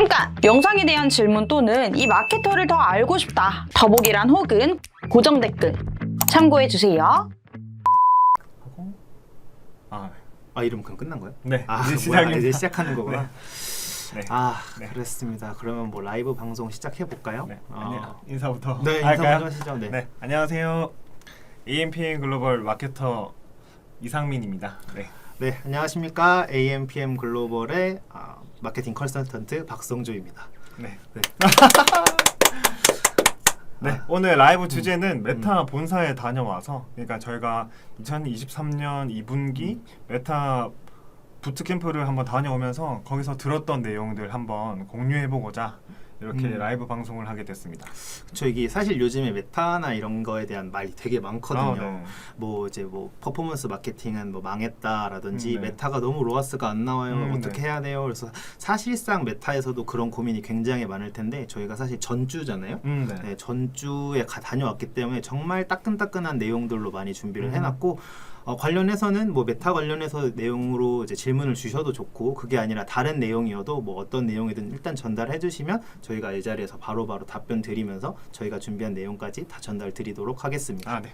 잠깐! 영상에 대한 질문 또는 이 마케터를 더 알고 싶다. 더보기란 혹은 고정 댓글 참고해주세요. 이름 그럼 끝난 거예요? 네. 이제 시작입니다. 이제 시작하는 거구나. 네. 네. 그렇습니다. 그러면 뭐 라이브 방송 시작해 볼까요? 네. 인사부터 네, 인사 할까요? 먼저 하시죠. 네. 네. 안녕하세요. AMPM 글로벌 마케터 이상민입니다. 네. 네, 안녕하십니까? AMPM 글로벌의 마케팅 컨설턴트 박성조입니다. 네. 네. 네. 오늘 라이브 주제는 메타 본사에 다녀와서, 그러니까 저희가 2023년 2분기 메타 부트캠프를 한번 다녀오면서 거기서 들었던 내용들 한번 공유해보고자 이렇게 라이브 방송을 하게 됐습니다. 저 이게 사실 요즘에 메타나 이런 거에 대한 말이 되게 많거든요. 네. 뭐 이제 뭐 퍼포먼스 마케팅은 뭐 망했다라든지 네. 메타가 너무 로아스가 안 나와요. 어떻게 네. 해야 돼요? 그래서 사실상 메타에서도 그런 고민이 굉장히 많을 텐데 저희가 사실 전주잖아요. 네. 네, 전주에 다녀왔기 때문에 정말 따끈따끈한 내용들로 많이 준비를 해놨고 관련해서는 뭐 메타 관련해서 내용으로 이제 질문을 주셔도 좋고 그게 아니라 다른 내용이어도 뭐 어떤 내용이든 일단 전달해 주시면 저희가 이 자리에서 바로바로 답변 드리면서 저희가 준비한 내용까지 다 전달 드리도록 하겠습니다. 네.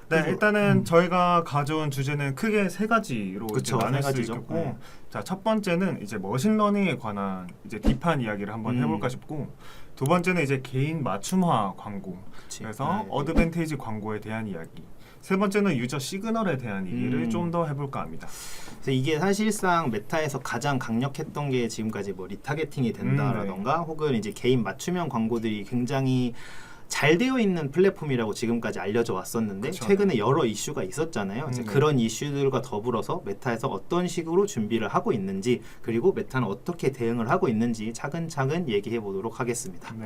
네, 일단은 저희가 가져온 주제는 크게 세 가지로 그쵸, 나눌 세 수 가지죠. 있겠고, 네. 자, 첫 번째는 이제 머신러닝에 관한 이제 딥한 이야기를 한번 해볼까 싶고, 두 번째는 이제 개인 맞춤화 광고, 그래서 네. 어드밴티지 광고에 대한 이야기, 세 번째는 유저 시그널에 대한 얘기를 좀 더 해볼까 합니다. 그래서 이게 사실상 메타에서 가장 강력했던 게 지금까지 뭐 리타게팅이 된다라던가 혹은 이제 개인 맞춤형 광고들이 굉장히 잘 되어 있는 플랫폼이라고 지금까지 알려져 왔었는데 그쵸. 최근에 여러 이슈가 있었잖아요. 이제 그런 이슈들과 더불어서 메타에서 어떤 식으로 준비를 하고 있는지 그리고 메타는 어떻게 대응을 하고 있는지 차근차근 얘기해 보도록 하겠습니다. 네.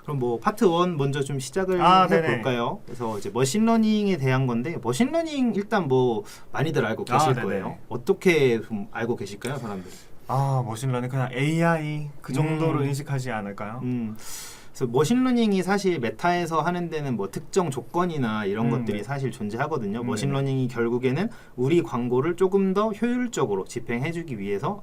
그럼 뭐 파트 1 먼저 좀 시작을 해볼까요? 그래서 이제 머신러닝에 대한 건데 머신러닝 일단 뭐 많이들 알고 계실 거예요. 어떻게 좀 알고 계실까요, 사람들이? 머신러닝 그냥 AI 그 정도로 인식하지 않을까요? 그래서 머신러닝이 사실 메타에서 하는 데는 뭐 특정 조건이나 이런 것들이 사실 존재하거든요. 머신러닝이 결국에는 우리 광고를 조금 더 효율적으로 집행해주기 위해서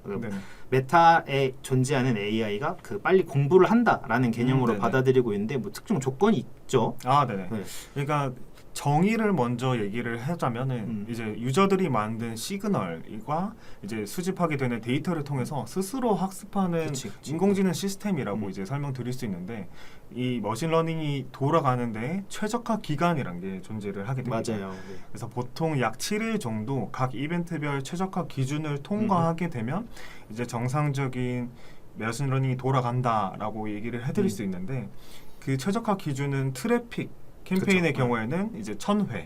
메타에 존재하는 AI가 그 빨리 공부를 한다라는 개념으로 받아들이고 있는데 뭐 특정 조건이 있죠. 네. 그러니까 정의를 먼저 얘기를 하자면은 이제 유저들이 만든 시그널과 이제 수집하게 되는 데이터를 통해서 스스로 학습하는 그치. 인공지능 시스템이라고 이제 설명드릴 수 있는데 이 머신러닝이 돌아가는데 최적화 기간이란 게 존재를 하게 됩니다. 맞아요. 네. 그래서 보통 약 7일 정도 각 이벤트별 최적화 기준을 통과하게 되면 이제 정상적인 머신러닝이 돌아간다라고 얘기를 해드릴 수 있는데 그 최적화 기준은 트래픽 캠페인의 경우에는 이제 1000회,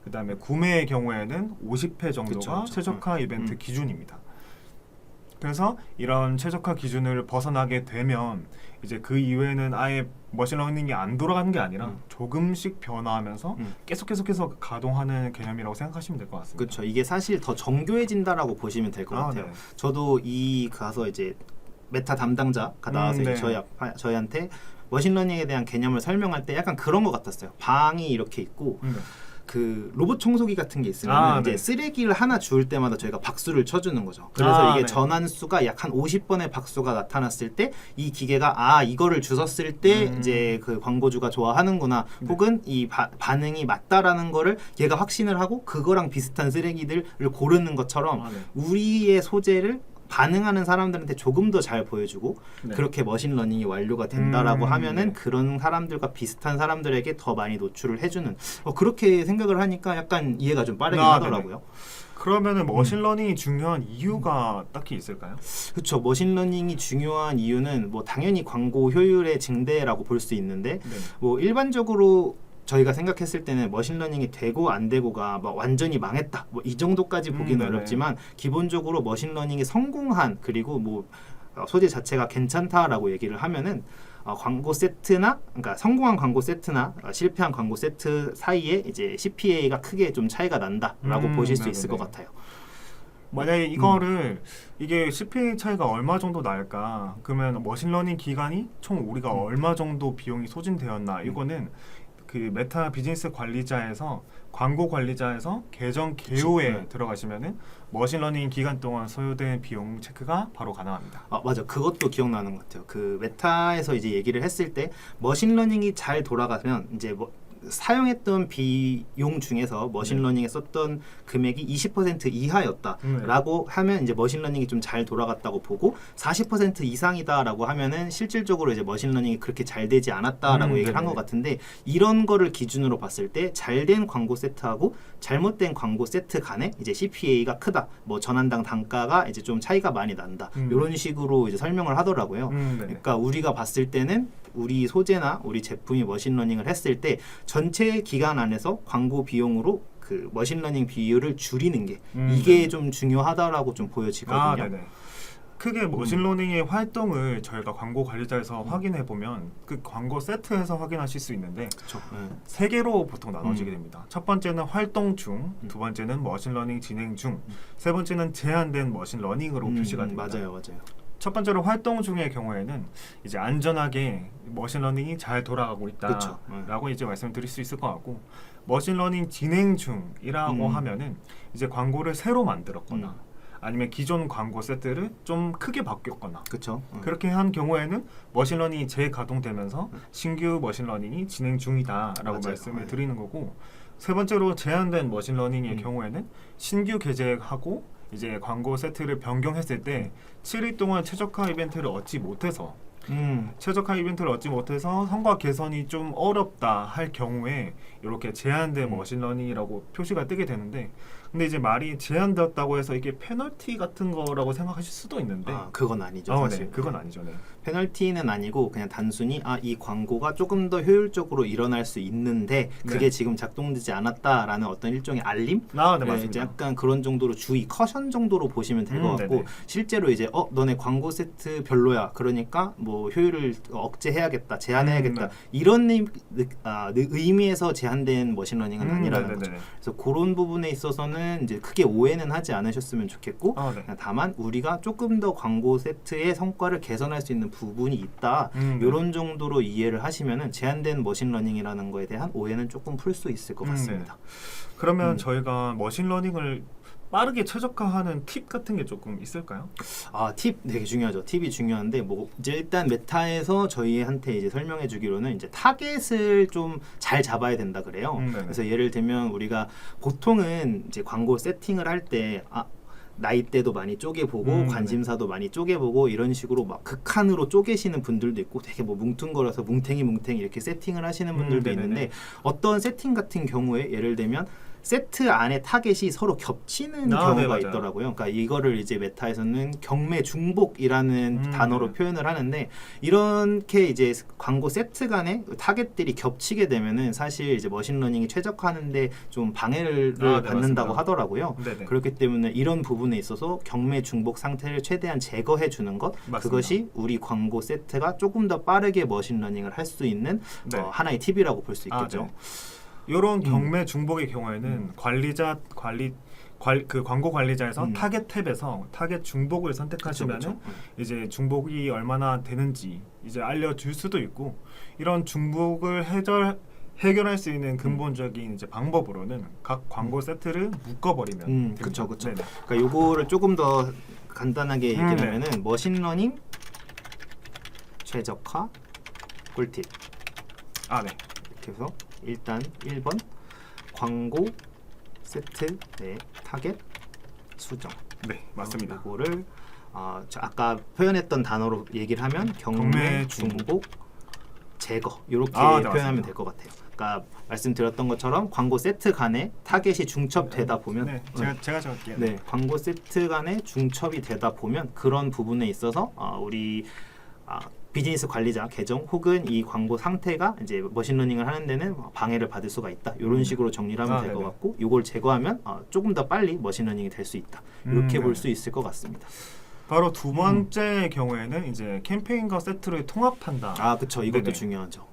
그 다음에 구매의 경우에는 50회 정도가 최적화 이벤트 기준입니다. 그래서 이런 최적화 기준을 벗어나게 되면 이제 그 이후에는 아예 머신러닝이 안 돌아가는 게 아니라 조금씩 변화하면서 계속해서 가동하는 개념이라고 생각하시면 될 것 같습니다. 그렇죠. 이게 사실 더 정교해진다라고 보시면 될 것 같아요. 네. 저도 가서 이제 메타 담당자가 나와서 이제 저희한테 머신러닝에 대한 개념을 설명할 때 약간 그런 것 같았어요. 방이 이렇게 있고 그 로봇 청소기 같은 게 있으면 이제 쓰레기를 하나 주울 때마다 저희가 박수를 쳐주는 거죠. 그래서 이게 전환수가 약 한 50번의 박수가 나타났을 때 이 기계가 이거를 주웠을 때 이제 그 광고주가 좋아하는구나 혹은 이 반응이 맞다라는 거를 얘가 확신을 하고 그거랑 비슷한 쓰레기들을 고르는 것처럼 우리의 소재를 반응하는 사람들한테 조금 더 잘 보여주고 그렇게 머신러닝이 완료가 된다라고 하면은 그런 사람들과 비슷한 사람들에게 더 많이 노출을 해주는 그렇게 생각을 하니까 약간 이해가 좀 빠르긴 하더라고요. 그러면은 머신러닝이 중요한 이유가 딱히 있을까요? 그렇죠. 머신러닝이 중요한 이유는 뭐 당연히 광고 효율의 증대라고 볼 수 있는데 뭐 일반적으로 저희가 생각했을 때는 머신러닝이 되고 안 되고가 막 완전히 망했다 뭐 이 정도까지 보기는 어렵지만 기본적으로 머신러닝이 성공한 그리고 뭐 소재 자체가 괜찮다라고 얘기를 하면은 광고 세트나 그러니까 성공한 광고 세트나 실패한 광고 세트 사이에 이제 CPA가 크게 좀 차이가 난다라고 보실 수 있을 것 같아요. 만약에 이거를 이게 CPA 차이가 얼마 정도 날까? 그러면 머신러닝 기간이 총 우리가 얼마 정도 비용이 소진되었나? 이거는 그 메타 비즈니스 관리자에서 광고 관리자에서 계정 개요에 네. 들어가시면은 머신러닝 기간 동안 소요된 비용 체크가 바로 가능합니다. 아 맞아, 그것도 기억나는 것 같아요. 그 메타에서 이제 얘기를 했을 때 머신러닝이 잘 돌아가면 이제 뭐 사용했던 비용 중에서 머신러닝에 썼던 금액이 20% 이하였다라고 하면 이제 머신러닝이 좀 잘 돌아갔다고 보고 40% 이상이다라고 하면은 실질적으로 이제 머신러닝이 그렇게 잘 되지 않았다라고 얘기를 한 것 같은데, 이런 거를 기준으로 봤을 때 잘된 광고 세트하고 잘못된 광고 세트 간에 이제 CPA가 크다, 뭐 전환당 단가가 이제 좀 차이가 많이 난다, 이런 식으로 이제 설명을 하더라고요. 그러니까 우리가 봤을 때는 우리 소재나 우리 제품이 머신러닝을 했을 때 전체 기간 안에서 광고 비용으로 그 머신러닝 비율을 줄이는 게 이게 좀 중요하다라고 좀 보여지거든요. 네네. 크게 머신러닝의 활동을 저희가 광고 관리자에서 확인해 보면 그 광고 세트에서 확인하실 수 있는데 그쵸. 세 개로 보통 나눠지게 됩니다. 첫 번째는 활동 중, 두 번째는 머신러닝 진행 중, 세 번째는 제한된 머신러닝으로 표시가 됩니다. 맞아요. 첫 번째로 활동 중의 경우에는 이제 안전하게 머신러닝이 잘 돌아가고 있다라고 이제 말씀드릴 수 있을 것 같고, 머신러닝 진행 중이라고 하면은 이제 광고를 새로 만들었거나 아니면 기존 광고 세트를 좀 크게 바뀌었거나 그렇죠. 그렇게 한 경우에는 머신러닝이 재가동되면서 신규 머신러닝이 진행 중이다라고 맞아요. 말씀을 드리는 거고, 세 번째로 제한된 머신러닝의 경우에는 신규 게재하고 이제 광고 세트를 변경했을 때 7일 동안 최적화 이벤트를 얻지 못해서 최적화 이벤트를 얻지 못해서 성과 개선이 좀 어렵다 할 경우에 이렇게 제한된 머신러닝이라고 표시가 뜨게 되는데, 근데 이제 말이 제한되었다고 해서 이게 페널티 같은 거라고 생각하실 수도 있는데 그건 아니죠. 사실. 네, 그건 아니죠. 네. 페널티는 아니고 그냥 단순히 이 광고가 조금 더 효율적으로 일어날 수 있는데 그게 지금 작동되지 않았다라는 어떤 일종의 알림? 네, 맞습니다. 이제 약간 그런 정도로 주의, 커션 정도로 보시면 될 것 같고, 네네. 실제로 이제 너네 광고 세트 별로야, 그러니까 뭐 효율을 억제해야겠다, 제한해야겠다, 이런 의미에서 제한된 머신러닝은 아니라는 거죠. 그래서 그런 부분에 있어서는 이제 크게 오해는 하지 않으셨으면 좋겠고, 다만 우리가 조금 더 광고 세트의 성과를 개선할 수 있는 부분이 있다, 이런 정도로 이해를 하시면은 제한된 머신러닝이라는 거에 대한 오해는 조금 풀 수 있을 것 같습니다. 그러면 저희가 머신러닝을 빠르게 최적화하는 팁 같은 게 조금 있을까요? 팁 되게 중요하죠. 팁이 중요한데, 뭐 이제 일단 메타에서 저희한테 이제 설명해 주기로는 이제 타겟을 좀 잘 잡아야 된다 그래요. 그래서 예를 들면 우리가 보통은 이제 광고 세팅을 할 때 나이대도 많이 쪼개보고 관심사도 많이 쪼개보고 이런 식으로 막 극한으로 쪼개시는 분들도 있고, 되게 뭐 뭉뚱거려서 뭉탱이 이렇게 세팅을 하시는 분들도 있는데, 어떤 세팅 같은 경우에 예를 들면 세트 안에 타겟이 서로 겹치는 경우가 있더라고요. 그러니까 이거를 이제 메타에서는 경매 중복이라는 단어로 표현을 하는데, 이렇게 이제 광고 세트 간에 타겟들이 겹치게 되면은 사실 이제 머신러닝이 최적화하는데 좀 방해를 받는다고 맞습니다. 하더라고요. 네네. 그렇기 때문에 이런 부분에 있어서 경매 중복 상태를 최대한 제거해 주는 것, 맞습니다. 그것이 우리 광고 세트가 조금 더 빠르게 머신러닝을 할 수 있는 하나의 팁이라고 볼 수 있겠죠. 이런 경매 중복의 경우에는 그 광고 관리자에서 타겟 탭에서 타겟 중복을 선택하시면 이제 중복이 얼마나 되는지 이제 알려줄 수도 있고, 이런 중복을 해결할 수 있는 근본적인 이제 방법으로는 각 광고 세트를 묶어버리면 됩니다. 그렇죠. 그러니까 요거를 조금 더 간단하게 얘기하면은 머신러닝 최적화 꿀팁. 이렇게 해서 일단 1번 광고 세트 내 타겟 수정. 네, 맞습니다. 이거를 아까 표현했던 단어로 얘기를 하면 경매 중복 제거, 이렇게 표현하면 될 것 같아요. 그러니까 말씀드렸던 것처럼 광고 세트 간에 타겟이 중첩되다 보면 제가 적을게요. 네, 광고 세트 간에 중첩이 되다 보면 그런 부분에 있어서 우리 비즈니스 관리자 계정 혹은 이 광고 상태가 이제 머신러닝을 하는 데는 방해를 받을 수가 있다, 이런 식으로 정리를 하면 될 것 같고, 이걸 제거하면 조금 더 빨리 머신러닝이 될 수 있다, 이렇게 볼 수 있을 것 같습니다. 바로 두 번째 경우에는 이제 캠페인과 세트를 통합한다. 아, 그쵸. 이것도 네네. 중요하죠.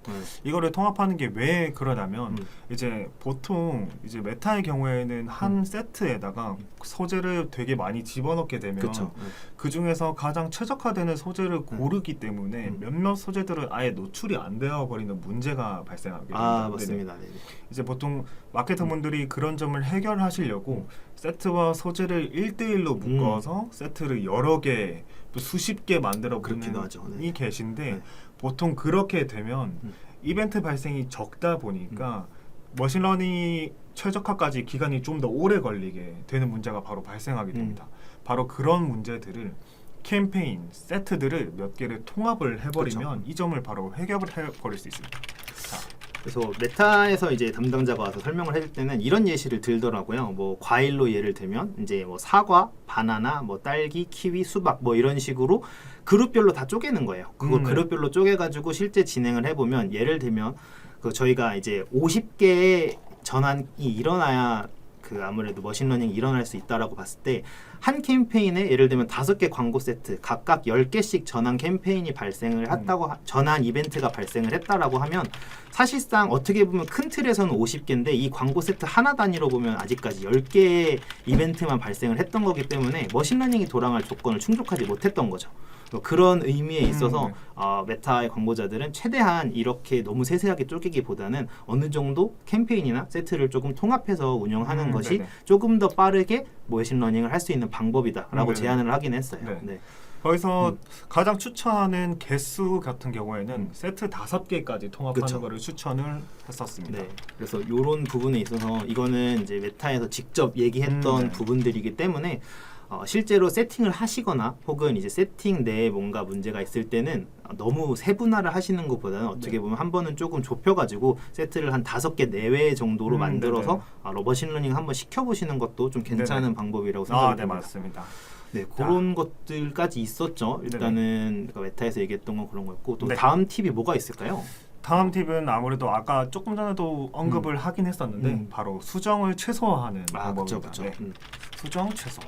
이거를 통합하는 게 왜 그러냐면 이제 보통 이제 메타의 경우에는 한 세트에다가 소재를 되게 많이 집어넣게 되면 그쵸. 그 중에서 가장 최적화되는 소재를 고르기 때문에 몇몇 소재들은 아예 노출이 안 되어 버리는 문제가 발생하게 됩니다. 아, 네네. 맞습니다. 네네. 이제 보통 마케터분들이 그런 점을 해결하시려고 세트와 소재를 1대1로 묶어서 세트를 여러 개, 또 수십 개 만들어 그렇기도 보는 하죠. 네. 이 계신데 네. 보통 그렇게 되면 이벤트 발생이 적다 보니까 머신러닝 최적화까지 기간이 좀 더 오래 걸리게 되는 문제가 바로 발생하게 됩니다. 바로 그런 문제들을 캠페인, 세트들을 몇 개를 통합을 해버리면 그렇죠. 이 점을 바로 해결을 해버릴 수 있습니다. 자, 그래서 메타에서 이제 담당자가 와서 설명을 해줄 때는 이런 예시를 들더라고요. 뭐 과일로 예를 들면 이제 뭐 사과, 바나나, 뭐 딸기, 키위, 수박 뭐 이런 식으로 그룹별로 다 쪼개는 거예요. 그걸 그룹별로 쪼개가지고 실제 진행을 해보면 예를 들면 그 저희가 이제 50개의 전환이 일어나야 그 아무래도 머신러닝이 일어날 수 있다라고 봤을 때 한 캠페인에 예를 들면 5개 광고 세트 각각 10개씩 전환 캠페인이 발생을 했다고 전환 이벤트가 발생을 했다라고 하면 사실상 어떻게 보면 큰 틀에서는 50개인데 이 광고 세트 하나 단위로 보면 아직까지 10개의 이벤트만 발생을 했던 거기 때문에 머신러닝이 돌아갈 조건을 충족하지 못했던 거죠. 그런 의미에 있어서 메타의 광고자들은 최대한 이렇게 너무 세세하게 쪼개기보다는 어느 정도 캠페인이나 세트를 조금 통합해서 운영하는 것이 네네. 조금 더 빠르게 머신러닝을 할 수 있는 방법이다라고 네네. 제안을 하긴 했어요. 네. 네. 거기서 가장 추천하는 개수 같은 경우에는 세트 5개까지 통합하는 그쵸. 거를 추천을 했었습니다. 네. 그래서 이런 부분에 있어서 이거는 이제 메타에서 직접 얘기했던 네. 부분들이기 때문에 실제로 세팅을 하시거나 혹은 이제 세팅 내에 뭔가 문제가 있을 때는 너무 세분화를 하시는 것보다는 어떻게 보면 한 번은 조금 좁혀가지고 세트를 한 5개 내외 정도로 만들어서 머신러닝 한번 시켜보시는 것도 좀 괜찮은 네네. 방법이라고 아, 생각이 네, 듭니다. 맞습니다. 네, 그런 것들까지 있었죠. 일단은 그러니까 메타에서 얘기했던 건 그런 거였고 또 네. 다음 팁이 뭐가 있을까요? 다음 팁은 아무래도 아까 조금 전에도 언급을 하긴 했었는데 바로 수정을 최소화하는 아, 그렇죠, 방법입니다. 그렇죠. 네. 수정 최소화.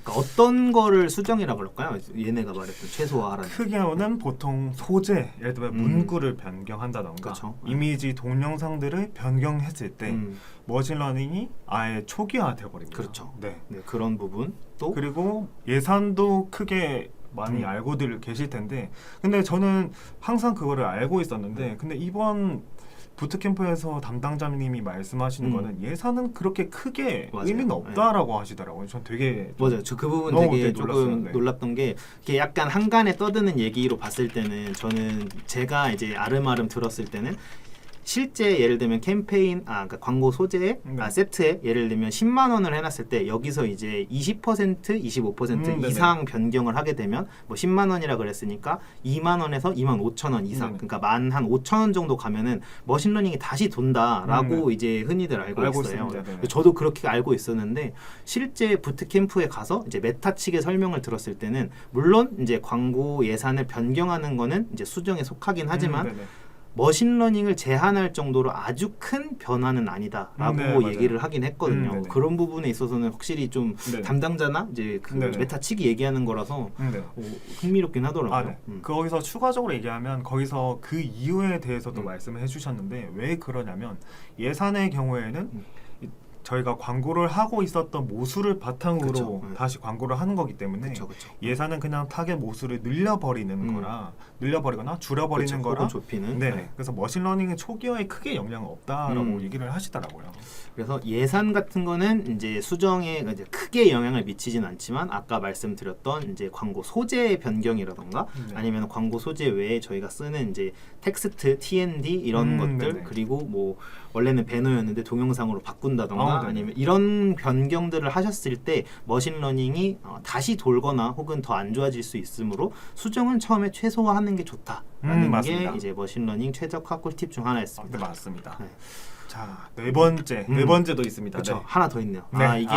그러니까 어떤 거를 수정이라고 그럴까요? 얘네가 말했던 최소화하라는. 크게는 보통 소재, 예를 들면 문구를 변경한다던가 그렇죠. 이미지 동영상들을 변경했을 때 머신러닝이 아예 초기화돼 버립니다. 그렇죠. 네. 네, 그런 부분 또 그리고 예산도 크게 많이 알고들 계실 텐데 근데 저는 항상 그거를 알고 있었는데 근데 이번 부트캠프에서 담당자님이 말씀하시는 거는 예산은 그렇게 크게 맞아요. 의미는 없다라고 하시더라고요. 전 되게 맞아요. 저 그 부분 너무 되게 되게 놀랐어요. 조금 네. 놀랐던 게 이게 약간 한간에 떠드는 얘기로 봤을 때는 저는 제가 이제 아름아름 들었을 때는 실제 예를 들면 캠페인 그러니까 광고 소재에 세트에 예를 들면 10만 원을 해놨을 때 여기서 이제 20% 25% 이상 변경을 하게 되면 뭐 10만 원이라 그랬으니까 2만 원에서 2만 5천 원 이상 그러니까 만 한 5천 원 정도 가면은 머신러닝이 다시 돈다라고 이제 흔히들 알고 있어요. 저도 그렇게 알고 있었는데 실제 부트캠프에 가서 이제 메타 측의 설명을 들었을 때는 물론 이제 광고 예산을 변경하는 거는 이제 수정에 속하긴 하지만 머신러닝을 제한할 정도로 아주 큰 변화는 아니다라고 얘기를 하긴 했거든요. 그런 부분에 있어서는 확실히 좀 담당자나 이제 그 메타 측이 얘기하는 거라서 흥미롭긴 하더라고요. 거기서 추가적으로 얘기하면 거기서 그 이유에 대해서도 말씀을 해주셨는데 왜 그러냐면 예산의 경우에는 저희가 광고를 하고 있었던 모수를 바탕으로 다시 광고를 하는 거기 때문에 예산은 그냥 타겟 모수를 늘려버리는 거라 늘려버리거나 줄여버리는 거라 좁히는. 네. 그래서 머신러닝의 초기화에 크게 영향은 없다라고 얘기를 하시더라고요. 그래서 예산 같은 거는 이제 수정에 이제 크게 영향을 미치진 않지만 아까 말씀드렸던 이제 광고 소재 변경이라던가 아니면 광고 소재 외에 저희가 쓰는 이제 텍스트, TND 이런 것들 그리고 뭐 원래는 배너였는데 동영상으로 바꾼다던가 아니면 이런 변경들을 하셨을 때 머신러닝이 다시 돌거나 혹은 더 안 좋아질 수 있으므로 수정은 처음에 최소화하는 게 좋다라는 게 이제 머신러닝 최적화 꿀팁 중 하나였습니다. 네, 맞습니다. 네. 자, 네 번째도 있습니다. 그렇죠. 하나 더 있네요. 네. 이게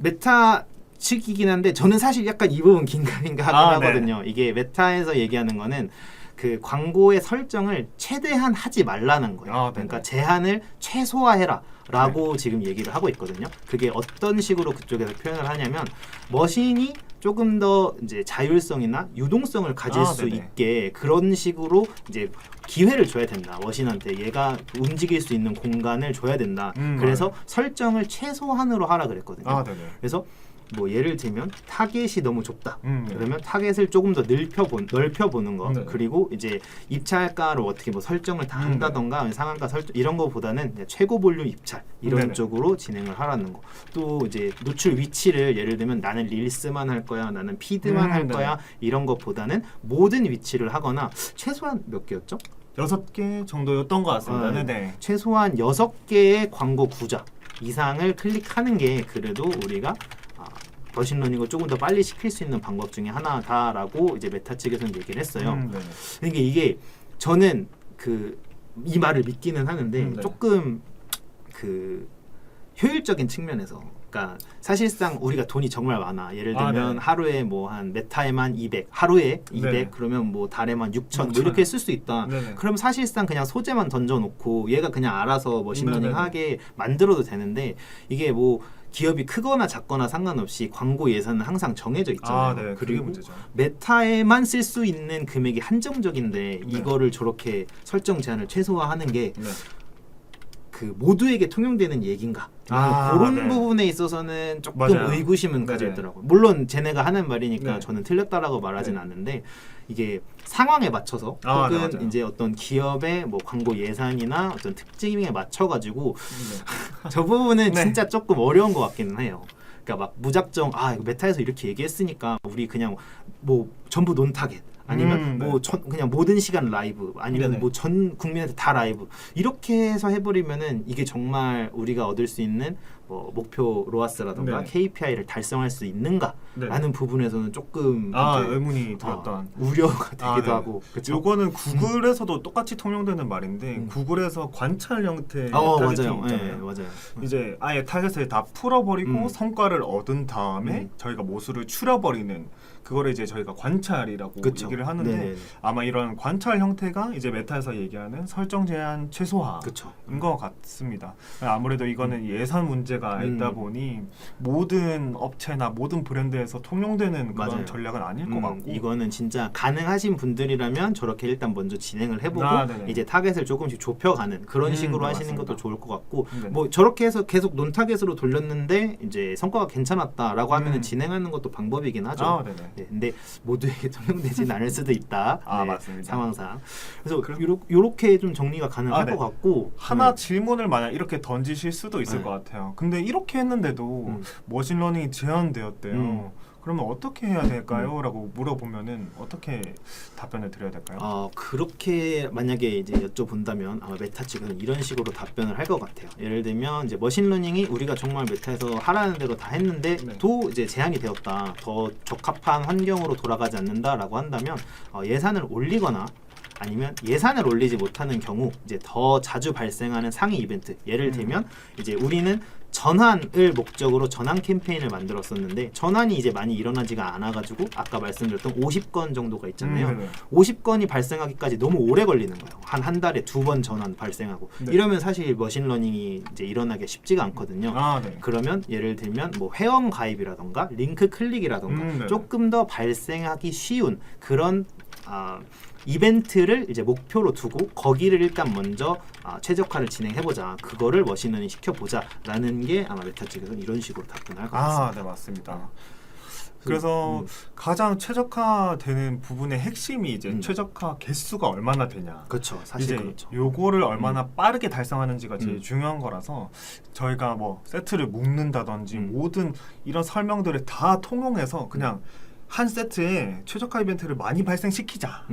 메타 측이긴 한데 저는 사실 약간 이 부분 긴가민가 하거든요. 이게 메타에서 얘기하는 거는 그 광고의 설정을 최대한 하지 말라는 거예요. 그러니까 제한을 최소화해라 라고 지금 얘기를 하고 있거든요. 그게 어떤 식으로 그쪽에서 표현을 하냐면 머신이 조금 더 이제 자율성이나 유동성을 가질 수 네네. 있게 그런 식으로 이제 기회를 줘야 된다. 머신한테 얘가 움직일 수 있는 공간을 줘야 된다. 그래서 설정을 최소한으로 하라 그랬거든요. 네네. 그래서 뭐 예를 들면 타겟이 너무 좁다. 네. 그러면 타겟을 조금 더 넓혀보는 거. 네. 그리고 이제 입찰가를 어떻게 뭐 설정을 다 한다던가 상한가 설정 이런 거보다는 그냥 최고 볼륨 입찰 이런 네네. 쪽으로 진행을 하라는 거. 또 이제 노출 위치를 예를 들면 나는 릴스만 할 거야, 나는 피드만 할 네. 거야 이런 것보다는 모든 위치를 하거나 최소한 몇 개였죠? 6개 정도였던 것 같습니다. 아, 네네. 최소한 6개의 광고 구자 이상을 클릭하는 게 그래도 우리가 머신러닝을 조금 더 빨리 시킬 수 있는 방법 중에 하나다라고 이제 메타 측에서는 얘기를 했어요. 네네. 그러니까 이게 저는 이 말을 믿기는 하는데 네. 조금 효율적인 측면에서 그러니까 사실상 우리가 돈이 정말 많아. 예를 들면 네. 하루에 뭐 한 메타에만 200, 하루에 200 네. 그러면 뭐 달에만 6천 뭐 6,000. 이렇게 쓸 수 있다. 네네. 그럼 사실상 그냥 소재만 던져놓고 얘가 그냥 알아서 머신러닝 네네네. 하게 만들어도 되는데 이게 뭐 기업이 크거나 작거나 상관없이 광고 예산은 항상 정해져 있잖아요. 네. 그게 그리고 문제죠. 메타에만 쓸 수 있는 금액이 한정적인데 이거를 저렇게 설정 제한을 최소화하는 게 네. 모두에게 통용되는 얘기인가? 그런 네. 부분에 있어서는 조금 맞아요. 의구심은 네네. 가져 있더라고요. 물론 쟤네가 하는 말이니까 네. 저는 틀렸다라고 말하진 네. 않는데 이게 상황에 맞춰서 네, 혹은 맞아요. 이제 어떤 기업의 뭐 광고 예산이나 어떤 특징에 맞춰가지고 저 부분은 네. 진짜 조금 어려운 것 같기는 해요. 그러니까 막 무작정 이거 메타에서 이렇게 얘기했으니까 우리 그냥 뭐 전부 논 타겟 아니면 네. 뭐 그냥 모든 시간 라이브 아니면 네네. 뭐 전 국민한테 다 라이브 이렇게 해서 해버리면은 이게 정말 우리가 얻을 수 있는 뭐 목표 로아스라던가 네. KPI를 달성할 수 있는가라는 부분에서는 조금 이제 의문이 들었던 우려가 되기도 네. 하고 그쵸? 요거는 구글에서도 똑같이 통용되는 말인데 구글에서 관찰 형태의 맞아요. 타겟팅 네, 있잖아요. 맞아요. 이제 아예 타겟을 다 풀어버리고 성과를 얻은 다음에 저희가 모수를 추려버리는 그거를 이제 저희가 관찰이라고 그쵸. 얘기를 하는데 네네네. 아마 이런 관찰 형태가 이제 메타에서 얘기하는 설정 제한 최소화인 그쵸. 것 같습니다. 아무래도 이거는 예산 문제가 있다 보니 모든 업체나 모든 브랜드에서 통용되는 그런 맞아요. 전략은 아닐 것 같고 이거는 진짜 가능하신 분들이라면 저렇게 일단 먼저 진행을 해보고 네네. 이제 타겟을 조금씩 좁혀가는 그런 식으로 네, 하시는 맞습니다. 것도 좋을 것 같고 네네. 뭐 저렇게 해서 계속 논 타겟으로 돌렸는데 이제 성과가 괜찮았다라고 하면은 진행하는 것도 방법이긴 하죠. 네네. 네, 근데 모두에게 통용되진 않을 수도 있다. 맞습니다. 상황상. 그래서 요렇게 좀 정리가 가능할 네. 것 같고 하나 질문을 만약 이렇게 던지실 수도 있을 것 같아요. 근데 이렇게 했는데도 머신러닝이 제한되었대요. 그러면 어떻게 해야 될까요? 라고 물어보면은 어떻게 답변을 드려야 될까요? 그렇게 만약에 이제 여쭤본다면 아마 메타 측은 이런 식으로 답변을 할 것 같아요. 예를 들면 이제 머신러닝이 우리가 정말 메타에서 하라는 대로 다 했는데도 이제 제한이 되었다. 더 적합한 환경으로 돌아가지 않는다라고 한다면 예산을 올리거나 아니면 예산을 올리지 못하는 경우 이제 더 자주 발생하는 상위 이벤트 예를 들면 이제 우리는 전환을 목적으로 전환 캠페인을 만들었었는데 전환이 이제 많이 일어나지가 않아가지고 아까 말씀드렸던 50건 정도가 있잖아요. 50건이 발생하기까지 너무 오래 걸리는 거예요. 한 달에 2번 전환 발생하고 이러면 사실 머신러닝이 이제 일어나기 쉽지가 않거든요. 그러면 예를 들면 뭐 회원 가입이라던가 링크 클릭이라던가 조금 더 발생하기 쉬운 그런 이벤트를 이제 목표로 두고 거기를 일단 먼저 최적화를 진행해보자. 그거를 머신러닝 시켜보자라는 게 아마 메타 측에서는 이런 식으로 답변할 것 같습니다. 네, 맞습니다. 그래서 가장 최적화되는 부분의 핵심이 이제 최적화 개수가 얼마나 되냐. 그렇죠. 사실 이제 그렇죠. 요거를 얼마나 빠르게 달성하는지가 제일 중요한 거라서 저희가 뭐 세트를 묶는다든지 모든 이런 설명들을 다 통용해서 그냥 한 세트에 최적화 이벤트를 많이 발생시키자.